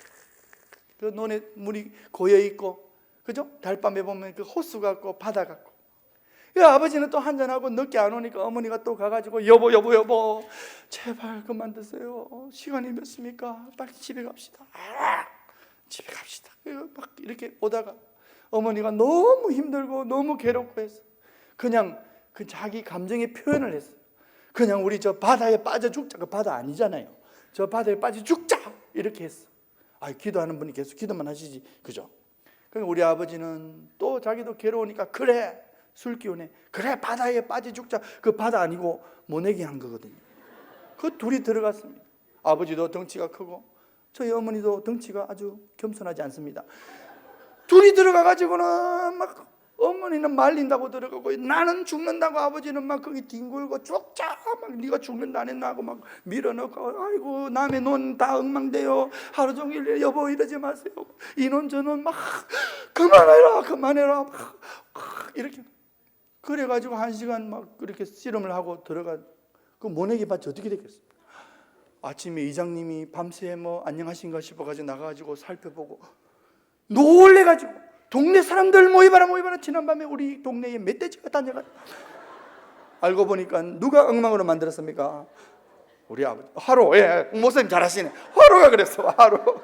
그 논에 물이 고여 있고, 그죠? 달밤에 보면 그 호수 같고 바다 같고. 그 아버지는 또 한잔하고 늦게 안 오니까 어머니가 또 가가지고 여보 제발 그만 드세요. 시간이 몇 시입니까? 빨리 집에 갑시다. 집에 갑시다. 막 이렇게 오다가 어머니가 너무 힘들고 너무 괴롭고 해서 그냥 그 자기 감정의 표현을 했어요. 그냥 우리 저 바다에 빠져 죽자. 그 바다 아니잖아요. 저 바다에 빠져 죽자 이렇게 했어. 기도하는 분이 계속 기도만 하시지, 그죠? 그러니까 우리 아버지는 또 자기도 괴로우니까 그래 술 기운에 그래 바다에 빠져 죽자. 그 바다 아니고 모내기 한 거거든요. 그 둘이 들어갔습니다. 아버지도 덩치가 크고 저희 어머니도 덩치가 아주 겸손하지 않습니다. 둘이 들어가가지고는 막 어머니는 말린다고 들어가고 나는 죽는다고 아버지는 막 거기 뒹굴고 죽자 막 네가 죽는다 안 했나 하고 막 밀어넣고 아이고 남의 논 다 엉망돼요. 하루 종일 여보 이러지 마세요. 이놈 저놈 막 그만해라 막 이렇게 그래가지고 1시간 막 그렇게 씨름을 하고 들어가. 그 모내기 밭이 어떻게 됐겠어요? 아침에 이장님이 밤새 뭐 안녕하신가 싶어가지고 나가가지고 살펴보고 놀래가지고 동네 사람들 모이봐라 지난밤에 우리 동네에 멧돼지가 다녀가지고 알고 보니까 누가 엉망으로 만들었습니까? 우리 아버지. 화로. 예, 목사님 잘하시네. 화로가 그랬어. 화로.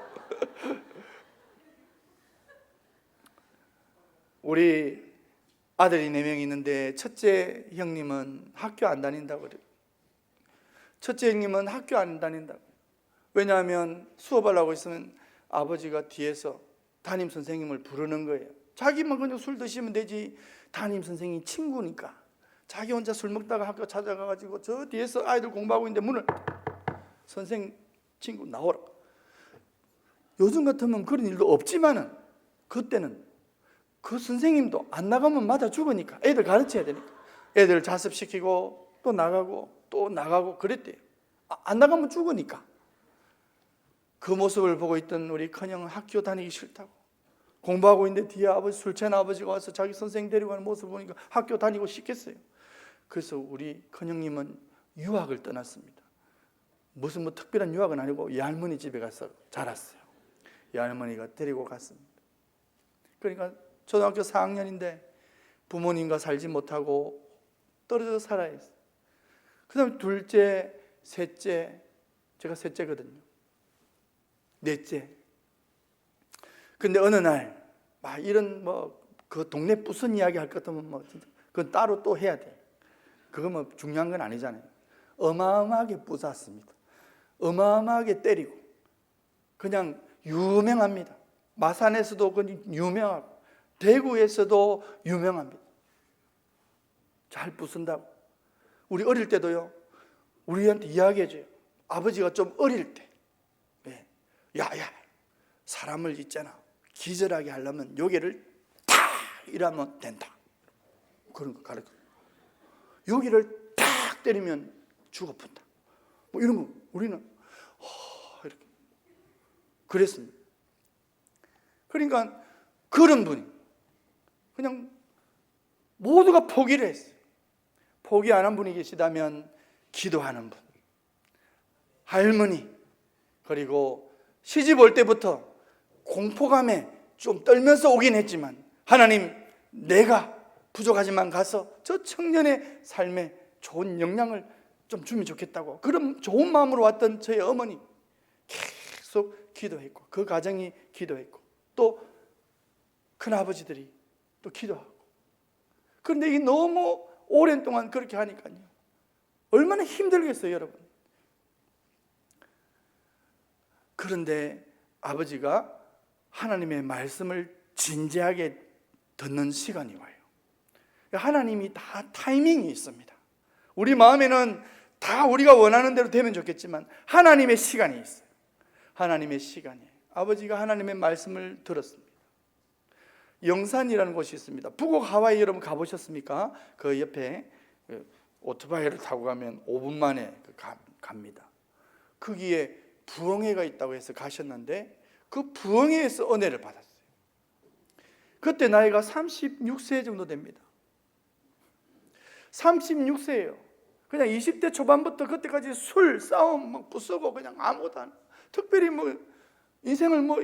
우리 아들이 4명 있는데 첫째 형님은 학교 안 다닌다고 그래요. 첫째 형님은 학교 안 다닌다고. 왜냐하면 수업하려고 있으면 아버지가 뒤에서 담임 선생님을 부르는 거예요. 자기만 그냥 술 드시면 되지. 담임 선생님이 친구니까. 자기 혼자 술 먹다가 학교 찾아가가지고 저 뒤에서 아이들 공부하고 있는데 문을 선생 친구 나오라. 요즘 같으면 그런 일도 없지만은 그때는 그 선생님도 안 나가면 맞아 죽으니까 애들 가르쳐야 되니까 애들 자습시키고 또 나가고 그랬대요. 안 나가면 죽으니까. 그 모습을 보고 있던 우리 큰형은 학교 다니기 싫다고 공부하고 있는데 뒤에 아버지 술 취한 아버지가 와서 자기 선생 데리고 가는 모습을 보니까 학교 다니고 싶겠어요. 그래서 우리 큰형님은 유학을 떠났습니다. 무슨 뭐 특별한 유학은 아니고 이 할머니 집에 가서 자랐어요. 이 할머니가 데리고 갔습니다. 그러니까 초등학교 4학년인데 부모님과 살지 못하고 떨어져 살아야 했어요. 그 다음에 둘째, 셋째, 제가 셋째거든요. 넷째. 근데 어느 날, 이런 그 동네 부순 이야기 할 것 같으면 그건 따로 또 해야 돼. 그건 뭐 중요한 건 아니잖아요. 어마어마하게 부쉈습니다. 어마어마하게 때리고. 그냥 유명합니다. 마산에서도 그건 유명하고, 대구에서도 유명합니다. 잘 부순다고. 우리 어릴 때도요, 우리한테 이야기해줘요. 아버지가 좀 어릴 때, 야야, 사람을 있잖아, 기절하게 하려면 여기를 탁 이러면 된다. 그런 거 가르쳐. 여기를 탁 때리면 죽어푼다. 뭐 이런 거 우리는 이렇게 그랬습니다. 그러니까 그런 분이 그냥 모두가 포기를 했어요. 포기 안 한 분이 계시다면 기도하는 분, 할머니, 그리고 시집 올 때부터 공포감에 좀 떨면서 오긴 했지만 하나님, 내가 부족하지만 가서 저 청년의 삶에 좋은 영향을 좀 주면 좋겠다고 그런 좋은 마음으로 왔던 저희 어머니 계속 기도했고, 그 가정이 기도했고, 또 큰아버지들이 또 기도하고. 그런데 이게 너무 오랜 동안 그렇게 하니까요, 얼마나 힘들겠어요, 여러분. 그런데 아버지가 하나님의 말씀을 진지하게 듣는 시간이 와요. 하나님이 다 타이밍이 있습니다. 우리 마음에는 다 우리가 원하는 대로 되면 좋겠지만 하나님의 시간이 있어요. 하나님의 시간에 아버지가 하나님의 말씀을 들었습니다. 영산이라는 곳이 있습니다. 북옥 하와이 여러분 가보셨습니까? 그 옆에 오토바이를 타고 가면 5분 만에 갑니다. 거기에 부엉이가 있다고 해서 가셨는데 그 부엉이에서 은혜를 받았어요. 그때 나이가 36세 정도 됩니다. 36세예요. 그냥 20대 초반부터 그때까지 술, 싸움, 막 부수고 그냥 아무것도 안 하고 특별히 뭐 인생을 뭐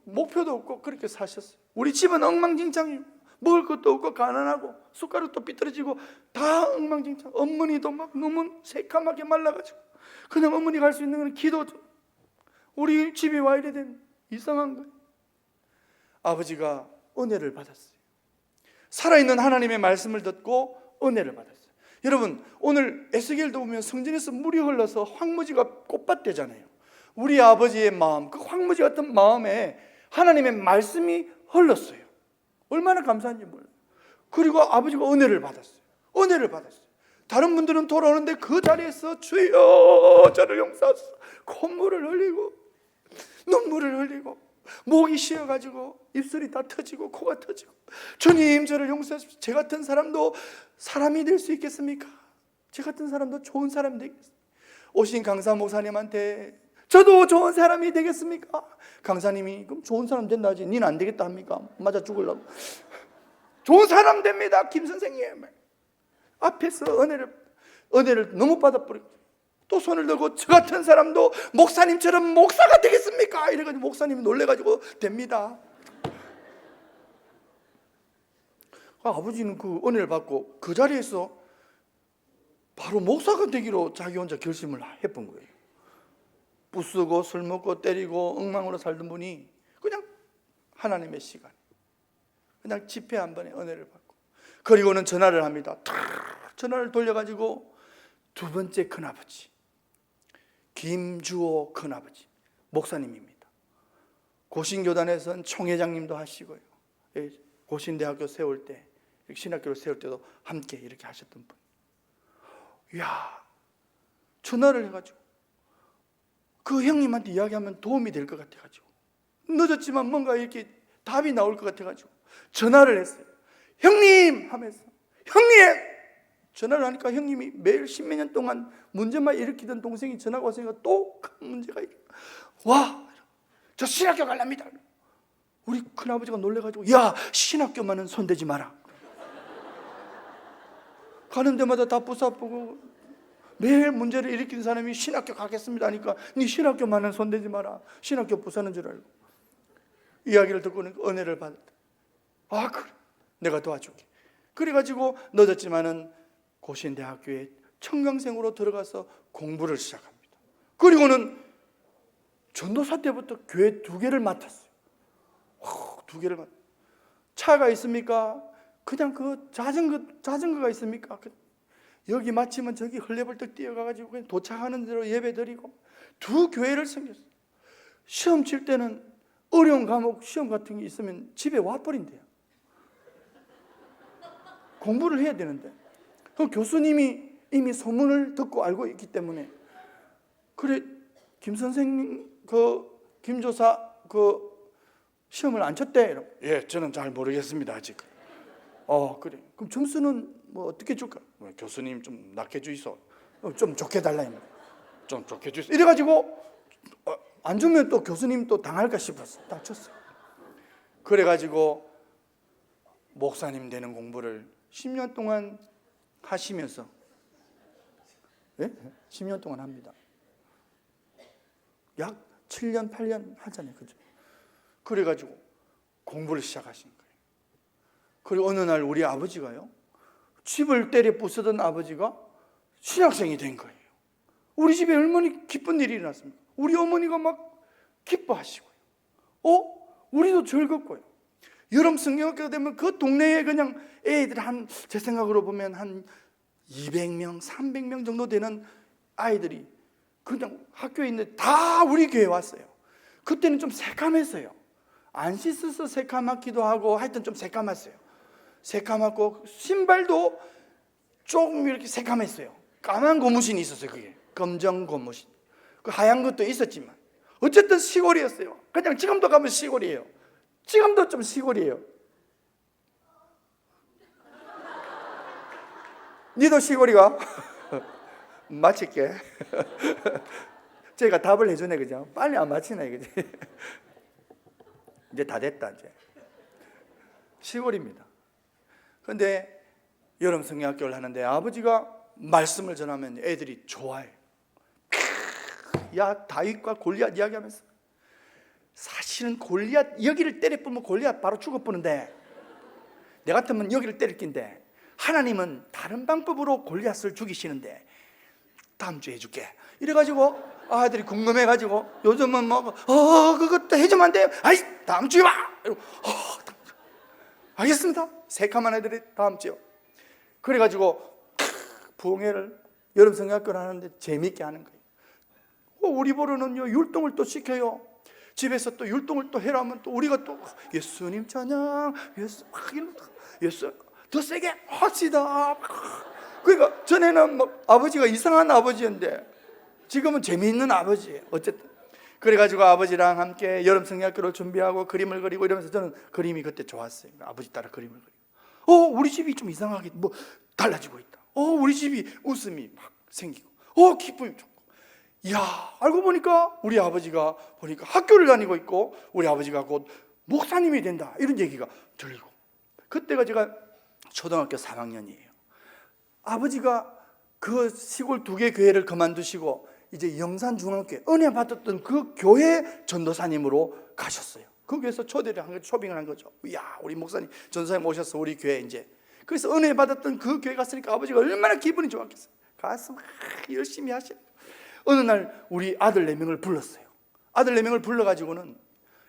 목표도 없고 그렇게 사셨어요. 우리 집은 엉망진창이에요. 먹을 것도 없고 가난하고 숟가락도 삐뚤어지고 다 엉망진창. 어머니도 막 너무 새카맣게 말라가지고 그냥 어머니가 할 수 있는 건 기도죠. 우리 집이 와 이래 된 이상한 거예요. 아버지가 은혜를 받았어요. 살아있는 하나님의 말씀을 듣고 은혜를 받았어요. 여러분 오늘 에스겔도 보면 성전에서 물이 흘러서 황무지가 꽃밭되잖아요. 우리 아버지의 마음, 그 황무지 같은 마음에 하나님의 말씀이 흘렀어요. 얼마나 감사한지 몰라요. 그리고 아버지가 은혜를 받았어요. 은혜를 받았어요. 다른 분들은 돌아오는데 그 자리에서 주여 저를 용서하소서 콧물을 흘리고 눈물을 흘리고 목이 쉬어가지고 입술이 다 터지고 코가 터지고 주님 저를 용서하십시오. 제 같은 사람도 사람이 될 수 있겠습니까? 제 같은 사람도 좋은 사람이 되겠습니까? 오신 강사 목사님한테 저도 좋은 사람이 되겠습니까? 강사님이 그럼 좋은 사람 된다 하지 니는 안 되겠다 합니까? 맞아 죽으려고. 좋은 사람 됩니다 김 선생님. 앞에서 은혜를 너무 받아버리고 또 손을 들고 저 같은 사람도 목사님처럼 목사가 되겠습니까? 이래가지고 목사님이 놀래가지고 됩니다. 아버지는 그 은혜를 받고 그 자리에서 바로 목사가 되기로 자기 혼자 결심을 해본 거예요. 부수고 술 먹고 때리고 엉망으로 살던 분이 그냥 하나님의 시간 그냥 집회 한 번에 은혜를 받고 그리고는 전화를 합니다. 전화를 돌려가지고 두 번째 큰아버지 김주호 큰아버지 목사님입니다. 고신교단에서는 총회장님도 하시고요. 고신대학교 세울 때 신학교를 세울 때도 함께 이렇게 하셨던 분. 이야 전화를 해가지고 그 형님한테 이야기하면 도움이 될 것 같아가지고 늦었지만 뭔가 이렇게 답이 나올 것 같아가지고 전화를 했어요. 형님 하면서 형님 전화를 하니까 형님이 매일 10몇 년 동안 문제만 일으키던 동생이 전화가 왔으니까 또 큰 문제가 와 저 신학교 갈랍니다. 우리 큰아버지가 놀래가지고 야 신학교만은 손대지 마라. 가는 데마다 다 부사쁘고 매일 문제를 일으키는 사람이 신학교 가겠습니다 하니까 네 신학교만은 손대지 마라. 신학교 부사는 줄 알고 이야기를 듣고는 은혜를 받았다. 아 그래 내가 도와줄게. 그래가지고 늦었지만은 고신대학교에 청강생으로 들어가서 공부를 시작합니다. 그리고는 전도사 때부터 교회 2개를 맡았어요. 2개를 맡았어요. 차가 있습니까? 그냥 그 자전거가 있습니까? 여기 마치면 저기 헐레벌떡 뛰어가가지고 그냥 도착하는 대로 예배 드리고 2 교회를 섬겼어요. 시험 칠 때는 어려운 과목 시험 같은 게 있으면 집에 와버린대요. 공부를 해야 되는데 그 교수님이 이미 소문을 듣고 알고 있기 때문에 그래 김 선생님 김조사 시험을 안 쳤대. 예 저는 잘 모르겠습니다 아직. 그래 그럼 점수는 뭐 어떻게 줄까? 교수님 좀 낮게 주이소. 좀 좋게 달라. 좀 좋게 주이소. 이래가지고 안 주면 또 교수님 또 당할까 싶었어. 딱 쳤어요. 그래가지고 목사님 되는 공부를 10년 동안 하시면서 10년 동안 합니다. 약 7년 8년 하잖아요. 그죠? 그래가지고 공부를 시작하신 거예요. 그리고 어느 날 우리 아버지가요 집을 때려 부수던 아버지가 신학생이 된 거예요. 우리 집에 얼마나 기쁜 일이 일어났습니까? 우리 어머니가 막 기뻐하시고요. 우리도 즐겁고요. 여름 성경학교 되면 그 동네에 그냥 애들 제 생각으로 보면 한 200명, 300명 정도 되는 아이들이 그냥 학교에 있는데 다 우리 교회에 왔어요. 그때는 좀 새까맸어요. 안 씻어서 새까맣기도 하고 하여튼 좀 새까맣어요. 새까맣고 신발도 조금 이렇게 새까맸어요. 까만 고무신이 있었어요. 그게 검정 고무신. 그 하얀 것도 있었지만 어쨌든 시골이었어요. 그냥 지금도 가면 시골이에요. 지금도 좀 시골이에요. 니도 시골이가? 맞힐게. 제가 답을 해주네, 그죠? 빨리 안 맞히네, 그지? 이제 다 됐다, 이제. 시골입니다. 근데 여름 성경학교를 하는데 아버지가 말씀을 전하면 애들이 좋아해요. 야, 다윗과 골리앗 이야기하면서, 사실은 골리앗 여기를 때려보면 골리앗 바로 죽어버는데, 내 같으면 여기를 때릴 낀데 하나님은 다른 방법으로 골리앗을 죽이시는데 다음 주에 해줄게. 이래가지고 아들이 궁금해가지고, 요즘은 뭐 그것도 해주면 안 돼요. 아이, 다음 주에 와. 이러고, 알겠습니다. 새카만 애들이 다음 주요. 그래가지고 부흥회를 여름 성경학교를 하는데 재미있게 하는 거예요. 우리 보러는요 율동을 또 시켜요. 집에서 또 율동을 또 해라면 또 우리가 또 예수님 찬양, 예수 더 세게 합시다. 그러니까 전에는 뭐 아버지가 이상한 아버지였는데 지금은 재미있는 아버지예요. 어쨌든 그래가지고 아버지랑 함께 여름 성경학교를 준비하고 그림을 그리고 이러면서 저는 그림이 그때 좋았어요. 아버지 따라 그림을 그리고, 우리 집이 좀 이상하게 뭐 달라지고 있다. 우리 집이 웃음이 막 생기고, 기쁨이 좋고. 이야, 알고 보니까 우리 아버지가 보니까 학교를 다니고 있고 우리 아버지가 곧 목사님이 된다, 이런 얘기가 들리고. 그때가 제가 초등학교 3학년이에요. 아버지가 그 시골 2개 교회를 그만두시고 이제 영산중앙교 은혜 받았던 그 교회 전도사님으로 가셨어요. 거기에서 초대를 한 거죠. 초빙을 한 거죠. 이야, 우리 목사님 전도사님 오셨어, 우리 교회 이제. 그래서 은혜 받았던 그 교회 갔으니까 아버지가 얼마나 기분이 좋았겠어요. 가서 막 열심히 하시고. 어느 날 우리 아들 4명을 불렀어요. 아들 4명을 불러가지고는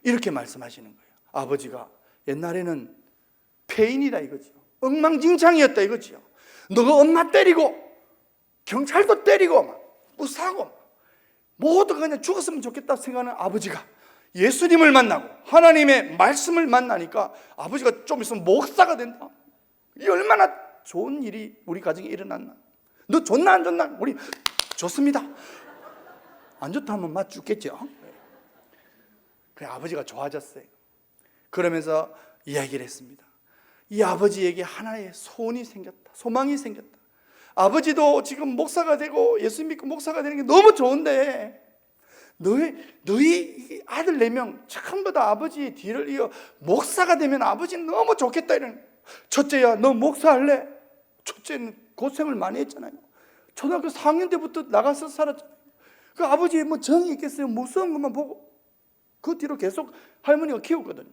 이렇게 말씀하시는 거예요. 아버지가 옛날에는 폐인이다 이거죠. 엉망진창이었다 이거죠. 너가 엄마 때리고 경찰도 때리고 막 부사고 모두 그냥 죽었으면 좋겠다 생각하는 아버지가 예수님을 만나고 하나님의 말씀을 만나니까 아버지가 좀 있으면 목사가 된다. 이 얼마나 좋은 일이 우리 가정에 일어났나. 너 좋나 안 좋나? 우리 좋습니다. 안 좋다 하면 맞 죽겠죠. 그래, 아버지가 좋아졌어요. 그러면서 이야기를 했습니다. 이 아버지에게 하나의 소원이 생겼다, 소망이 생겼다. 아버지도 지금 목사가 되고 예수 믿고 목사가 되는 게 너무 좋은데 너희 아들 4명 전부 다 아버지의 뒤를 이어 목사가 되면 아버지는 너무 좋겠다. 이러는. 첫째야, 너 목사할래? 첫째는 고생을 많이 했잖아요. 초등학교 4학년 때부터 나가서 살았잖아요. 그 아버지의 뭐 정이 있겠어요? 무서운 것만 보고 그 뒤로 계속 할머니가 키웠거든요.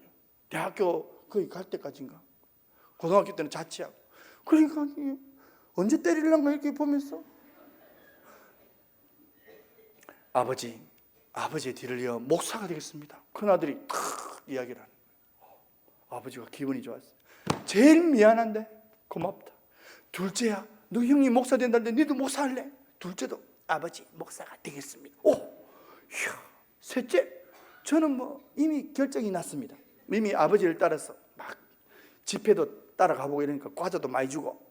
대학교 거의 갈 때까지인가. 고등학교 때는 자취하고. 그러니까 언제 때리려고 이렇게 보면서 아버지의 뒤를 이어 목사가 되겠습니다. 큰아들이 이야기를 하는 거예요. 아버지가 기분이 좋았어요. 제일 미안한데 고맙다. 둘째야, 너 형이 목사 된다는데 너도 목사할래? 둘째도 아버지 목사가 되겠습니다. 셋째, 저는 뭐 이미 결정이 났습니다. 이미 아버지를 따라서 막 집회도 따라가보고 이러니까 과자도 많이 주고,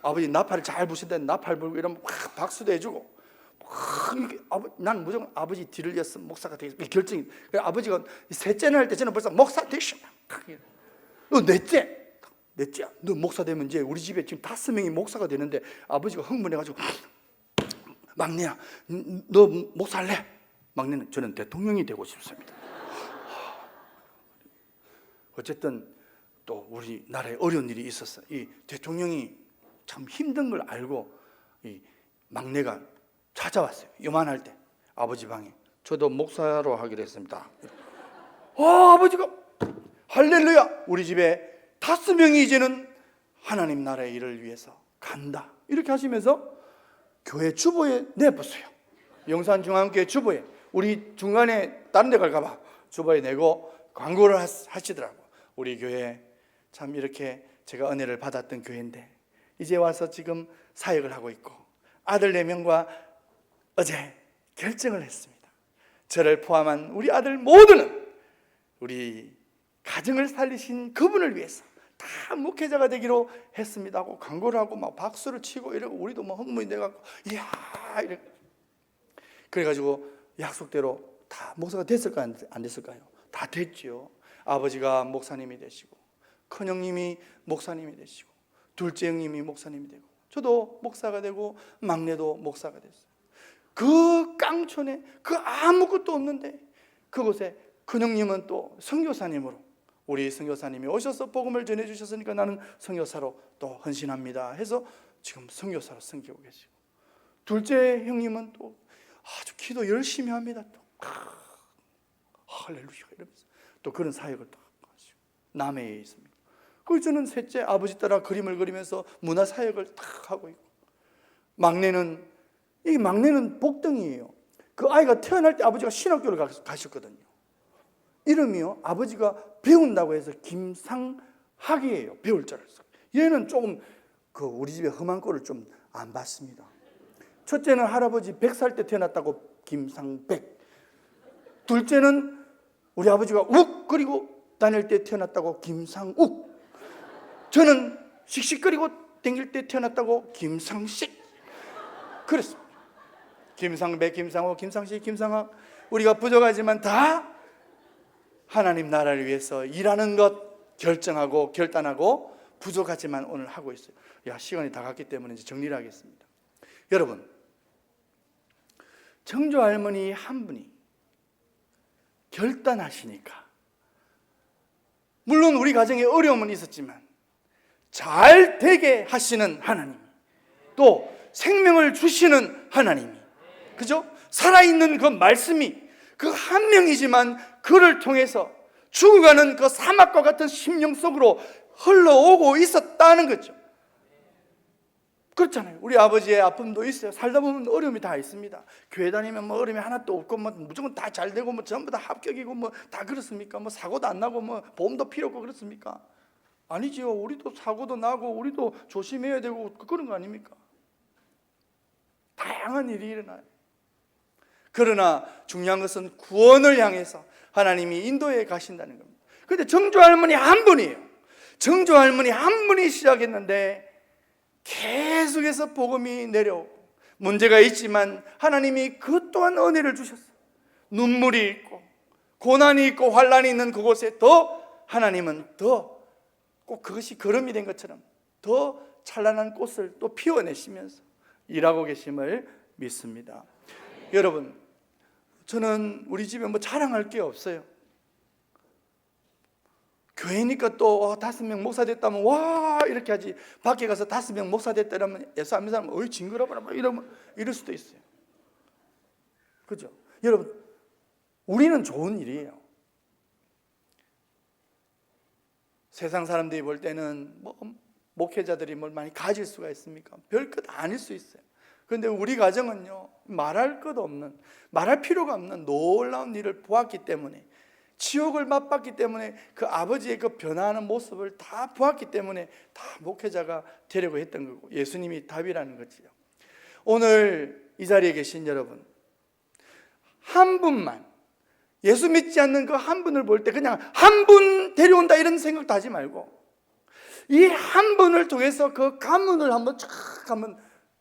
아버지 나팔을 잘 부신다는 나팔 불고 이러면 막 박수도 해주고, 난 무조건 아버지 뒤를 이어서 목사가 되겠습니다. 이 결정이. 아버지가 셋째는 할 때 저는 벌써 목사 되시면. 넷째야, 너 목사 되면 이제 우리 집에 지금 5명이 목사가 되는데, 아버지가 흥분해가지고 막내야, 너 목사 할래? 막내는 저는 대통령이 되고 싶습니다. 어쨌든 또 우리나라에 어려운 일이 있었어요. 이 대통령이 참 힘든 걸 알고 이 막내가 찾아왔어요. 요만할 때 아버지 방에. 저도 목사로 하기로 했습니다. 아버지가 할렐루야, 우리 집에 5명이 이제는 하나님 나라의 일을 위해서 간다, 이렇게 하시면서 교회 주보에 내보세요. 영산중앙교회 주보에. 우리 중간에 다른 데 갈까 봐 주보에 내고 광고를 하시더라고. 우리 교회 참 이렇게 제가 은혜를 받았던 교회인데 이제 와서 지금 사역을 하고 있고, 아들 4명과 어제 결정을 했습니다. 저를 포함한 우리 아들 모두는 우리 가정을 살리신 그분을 위해서 다 목회자가 되기로 했습니다 하고 광고를 하고 막 박수를 치고 이러고, 우리도 뭐 흥분이 돼갖고 이야 이래. 그래가지고 약속대로 다 목사가 됐을까요? 안 됐을까요? 다 됐죠. 아버지가 목사님이 되시고, 큰형님이 목사님이 되시고, 둘째 형님이 목사님이 되고, 저도 목사가 되고, 막내도 목사가 됐어요. 그 깡촌에 그 아무것도 없는데 그곳에 큰형님은 또 선교사님으로, 우리 선교사님이 오셔서 복음을 전해주셨으니까 나는 선교사로 또 헌신합니다 해서 지금 선교사로 섬기고 계시고, 둘째 형님은 또 아주 기도 열심히 합니다. 또 할렐루야 이러면서 또 그런 사역을 또 하시고, 남해에 있습니다. 그리고 저는 셋째 아버지 따라 그림을 그리면서 문화 사역을 딱 하고 있고, 이 막내는 복덩이에요. 그 아이가 태어날 때 아버지가 신학교를 가셨거든요. 이름이요, 아버지가 배운다고 해서 김상학이에요. 배울 줄 알았어요. 얘는 조금 우리 집에 험한 꼴을 좀 안 봤습니다. 첫째는 할아버지 100살 때 태어났다고 김상백, 둘째는 우리 아버지가 욱거리고 다닐 때 태어났다고 김상욱, 저는 씩씩거리고 댕길 때 태어났다고 김상식. 그랬습니다. 김상백, 김상호, 김상식, 김상학, 우리가 부족하지만 다 하나님 나라를 위해서 일하는 것 결정하고 결단하고, 부족하지만 오늘 하고 있어요. 시간이 다 갔기 때문에 이제 정리를 하겠습니다. 여러분, 정조 할머니 한 분이 결단하시니까, 물론 우리 가정에 어려움은 있었지만 잘 되게 하시는 하나님, 또 생명을 주시는 하나님이, 그죠? 살아있는 그 말씀이 그 한 명이지만 그를 통해서 죽어가는 그 사막과 같은 심령 속으로 흘러오고 있었다는 거죠. 그렇잖아요. 우리 아버지의 아픔도 있어요. 살다 보면 어려움이 다 있습니다. 교회 다니면 뭐 어려움이 하나도 없고, 뭐 무조건 다 잘 되고, 뭐 전부 다 합격이고, 뭐 다 그렇습니까? 뭐 사고도 안 나고, 뭐 보험도 필요 없고 그렇습니까? 아니지요. 우리도 사고도 나고, 우리도 조심해야 되고 그런 거 아닙니까? 다양한 일이 일어나요. 그러나 중요한 것은 구원을 향해서 하나님이 인도해 가신다는 겁니다. 그런데 정조 할머니 한 분이에요. 정조 할머니 한 분이 시작했는데 계속해서 복음이 내려오고, 문제가 있지만 하나님이 그 또한 은혜를 주셨어요. 눈물이 있고 고난이 있고 환난이 있는 그곳에 더 하나님은 더 꼭 그것이 걸음이 된 것처럼 더 찬란한 꽃을 또 피워내시면서 일하고 계심을 믿습니다. 여러분, 저는 우리 집에 뭐 자랑할 게 없어요. 교회니까 또 5명 목사 됐다면 와 이렇게 하지, 밖에 가서 5명 목사 됐다 이러면 예수 안 믿는 사람은 어이 징그러워라 이럴 수도 있어요. 그죠? 여러분, 우리는 좋은 일이에요. 세상 사람들이 볼 때는 뭐 목회자들이 뭘 많이 가질 수가 있습니까? 별것 아닐 수 있어요. 그런데 우리 가정은요, 말할 것 없는, 말할 필요가 없는 놀라운 일을 보았기 때문에, 지옥을 맛봤기 때문에, 그 아버지의 그 변화하는 모습을 다 보았기 때문에 다 목회자가 되려고 했던 거고, 예수님이 답이라는 거지요. 오늘 이 자리에 계신 여러분, 한 분만, 예수 믿지 않는 그 한 분을 볼 때 그냥 한 분 데려온다 이런 생각도 하지 말고, 이 한 분을 통해서 그 가문을 한번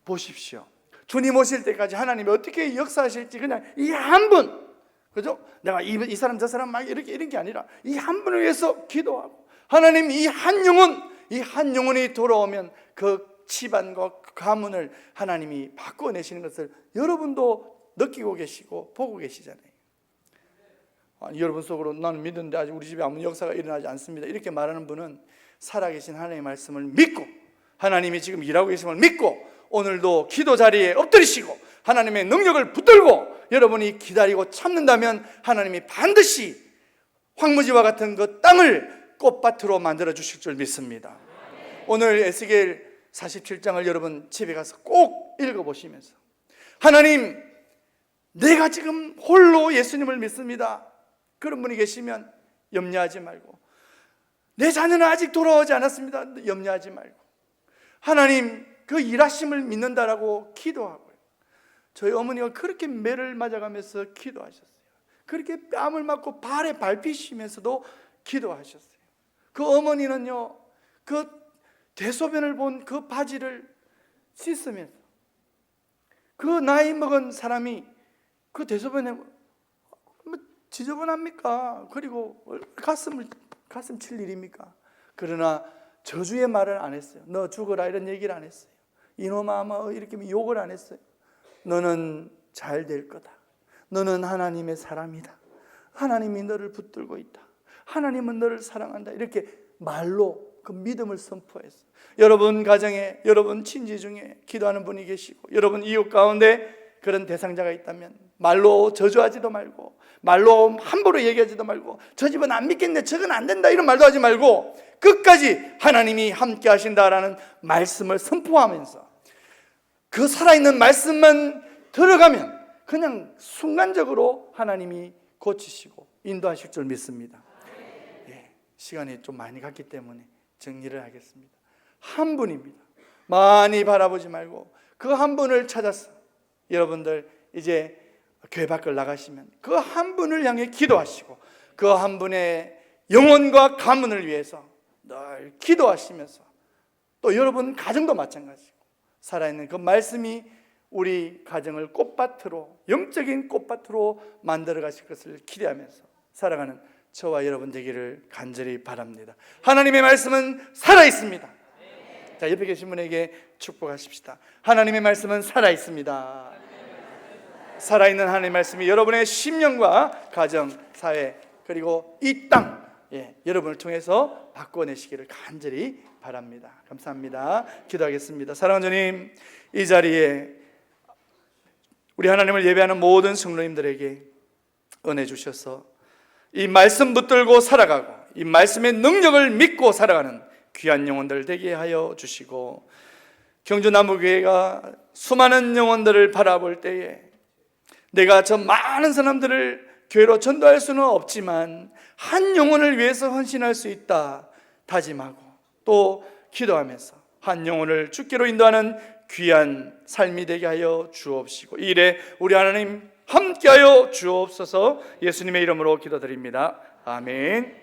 보십시오. 주님 오실 때까지 하나님이 어떻게 역사하실지, 그냥 이 한 분, 그죠? 내가 이 사람 저 사람 막 이렇게 이런 게 아니라 이 한 분을 위해서 기도하고, 하나님 이 한 영혼이 돌아오면 그 집안과 가문을 하나님이 바꿔내시는 것을 여러분도 느끼고 계시고 보고 계시잖아요. 여러분 속으로 나는 믿는데 아직 우리 집에 아무 역사가 일어나지 않습니다, 이렇게 말하는 분은 살아계신 하나님의 말씀을 믿고, 하나님이 지금 일하고 계심을 믿고, 오늘도 기도 자리에 엎드리시고 하나님의 능력을 붙들고 여러분이 기다리고 참는다면 하나님이 반드시 황무지와 같은 그 땅을 꽃밭으로 만들어 주실 줄 믿습니다. 오늘 에스겔 47장을 여러분 집에 가서 꼭 읽어보시면서, 하나님, 내가 지금 홀로 예수님을 믿습니다, 그런 분이 계시면 염려하지 말고, 내 자녀는 아직 돌아오지 않았습니다, 염려하지 말고, 하나님 그 일하심을 믿는다라고 기도하고요. 저희 어머니가 그렇게 매를 맞아가면서 기도하셨어요. 그렇게 뺨을 맞고 발에 밟히시면서도 기도하셨어요. 그 어머니는요, 그 대소변을 본 그 바지를 씻으면서, 그 나이 먹은 사람이 그 대소변에 뭐 지저분합니까? 그리고 가슴 칠 일입니까? 그러나 저주의 말을 안 했어요. 너 죽어라 이런 얘기를 안 했어요. 이놈아 뭐 이렇게 욕을 안 했어요. 너는 잘 될 거다. 너는 하나님의 사람이다. 하나님이 너를 붙들고 있다. 하나님은 너를 사랑한다. 이렇게 말로 그 믿음을 선포했어요. 여러분 가정에, 여러분 친지 중에 기도하는 분이 계시고, 여러분 이웃 가운데 그런 대상자가 있다면 말로 저주하지도 말고, 말로 함부로 얘기하지도 말고, 저 집은 안 믿겠네, 저건 안 된다 이런 말도 하지 말고 끝까지 하나님이 함께 하신다라는 말씀을 선포하면서 그 살아있는 말씀만 들어가면 그냥 순간적으로 하나님이 고치시고 인도하실 줄 믿습니다. 시간이 좀 많이 갔기 때문에 정리를 하겠습니다. 한 분입니다. 많이 바라보지 말고 그 한 분을 찾아서 여러분들 이제 교회 밖을 나가시면 그 한 분을 향해 기도하시고 그 한 분의 영혼과 가문을 위해서 늘 기도하시면서 또 여러분 가정도 마찬가지고 살아있는 그 말씀이 우리 가정을 꽃밭으로, 영적인 꽃밭으로 만들어 가실 것을 기대하면서 살아가는 저와 여러분 되기를 간절히 바랍니다. 하나님의 말씀은 살아있습니다. 자, 옆에 계신 분에게 축복하십시다. 하나님의 말씀은 살아있습니다. 살아있는 하나님의 말씀이 여러분의 심령과 가정, 사회, 그리고 이 땅, 여러분을 통해서 바꿔내시기를 간절히 바랍니다. 감사합니다. 기도하겠습니다. 사랑하는 주님, 이 자리에 우리 하나님을 예배하는 모든 성도님들에게 은혜 주셔서 이 말씀 붙들고 살아가고 이 말씀의 능력을 믿고 살아가는 귀한 영혼들 되게 하여 주시고, 경주나무교회가 수많은 영혼들을 바라볼 때에 내가 저 많은 사람들을 교회로 전도할 수는 없지만 한 영혼을 위해서 헌신할 수 있다 다짐하고 또 기도하면서 한 영혼을 주께로 인도하는 귀한 삶이 되게 하여 주옵시고, 이 일에 우리 하나님 함께하여 주옵소서. 예수님의 이름으로 기도드립니다. 아멘.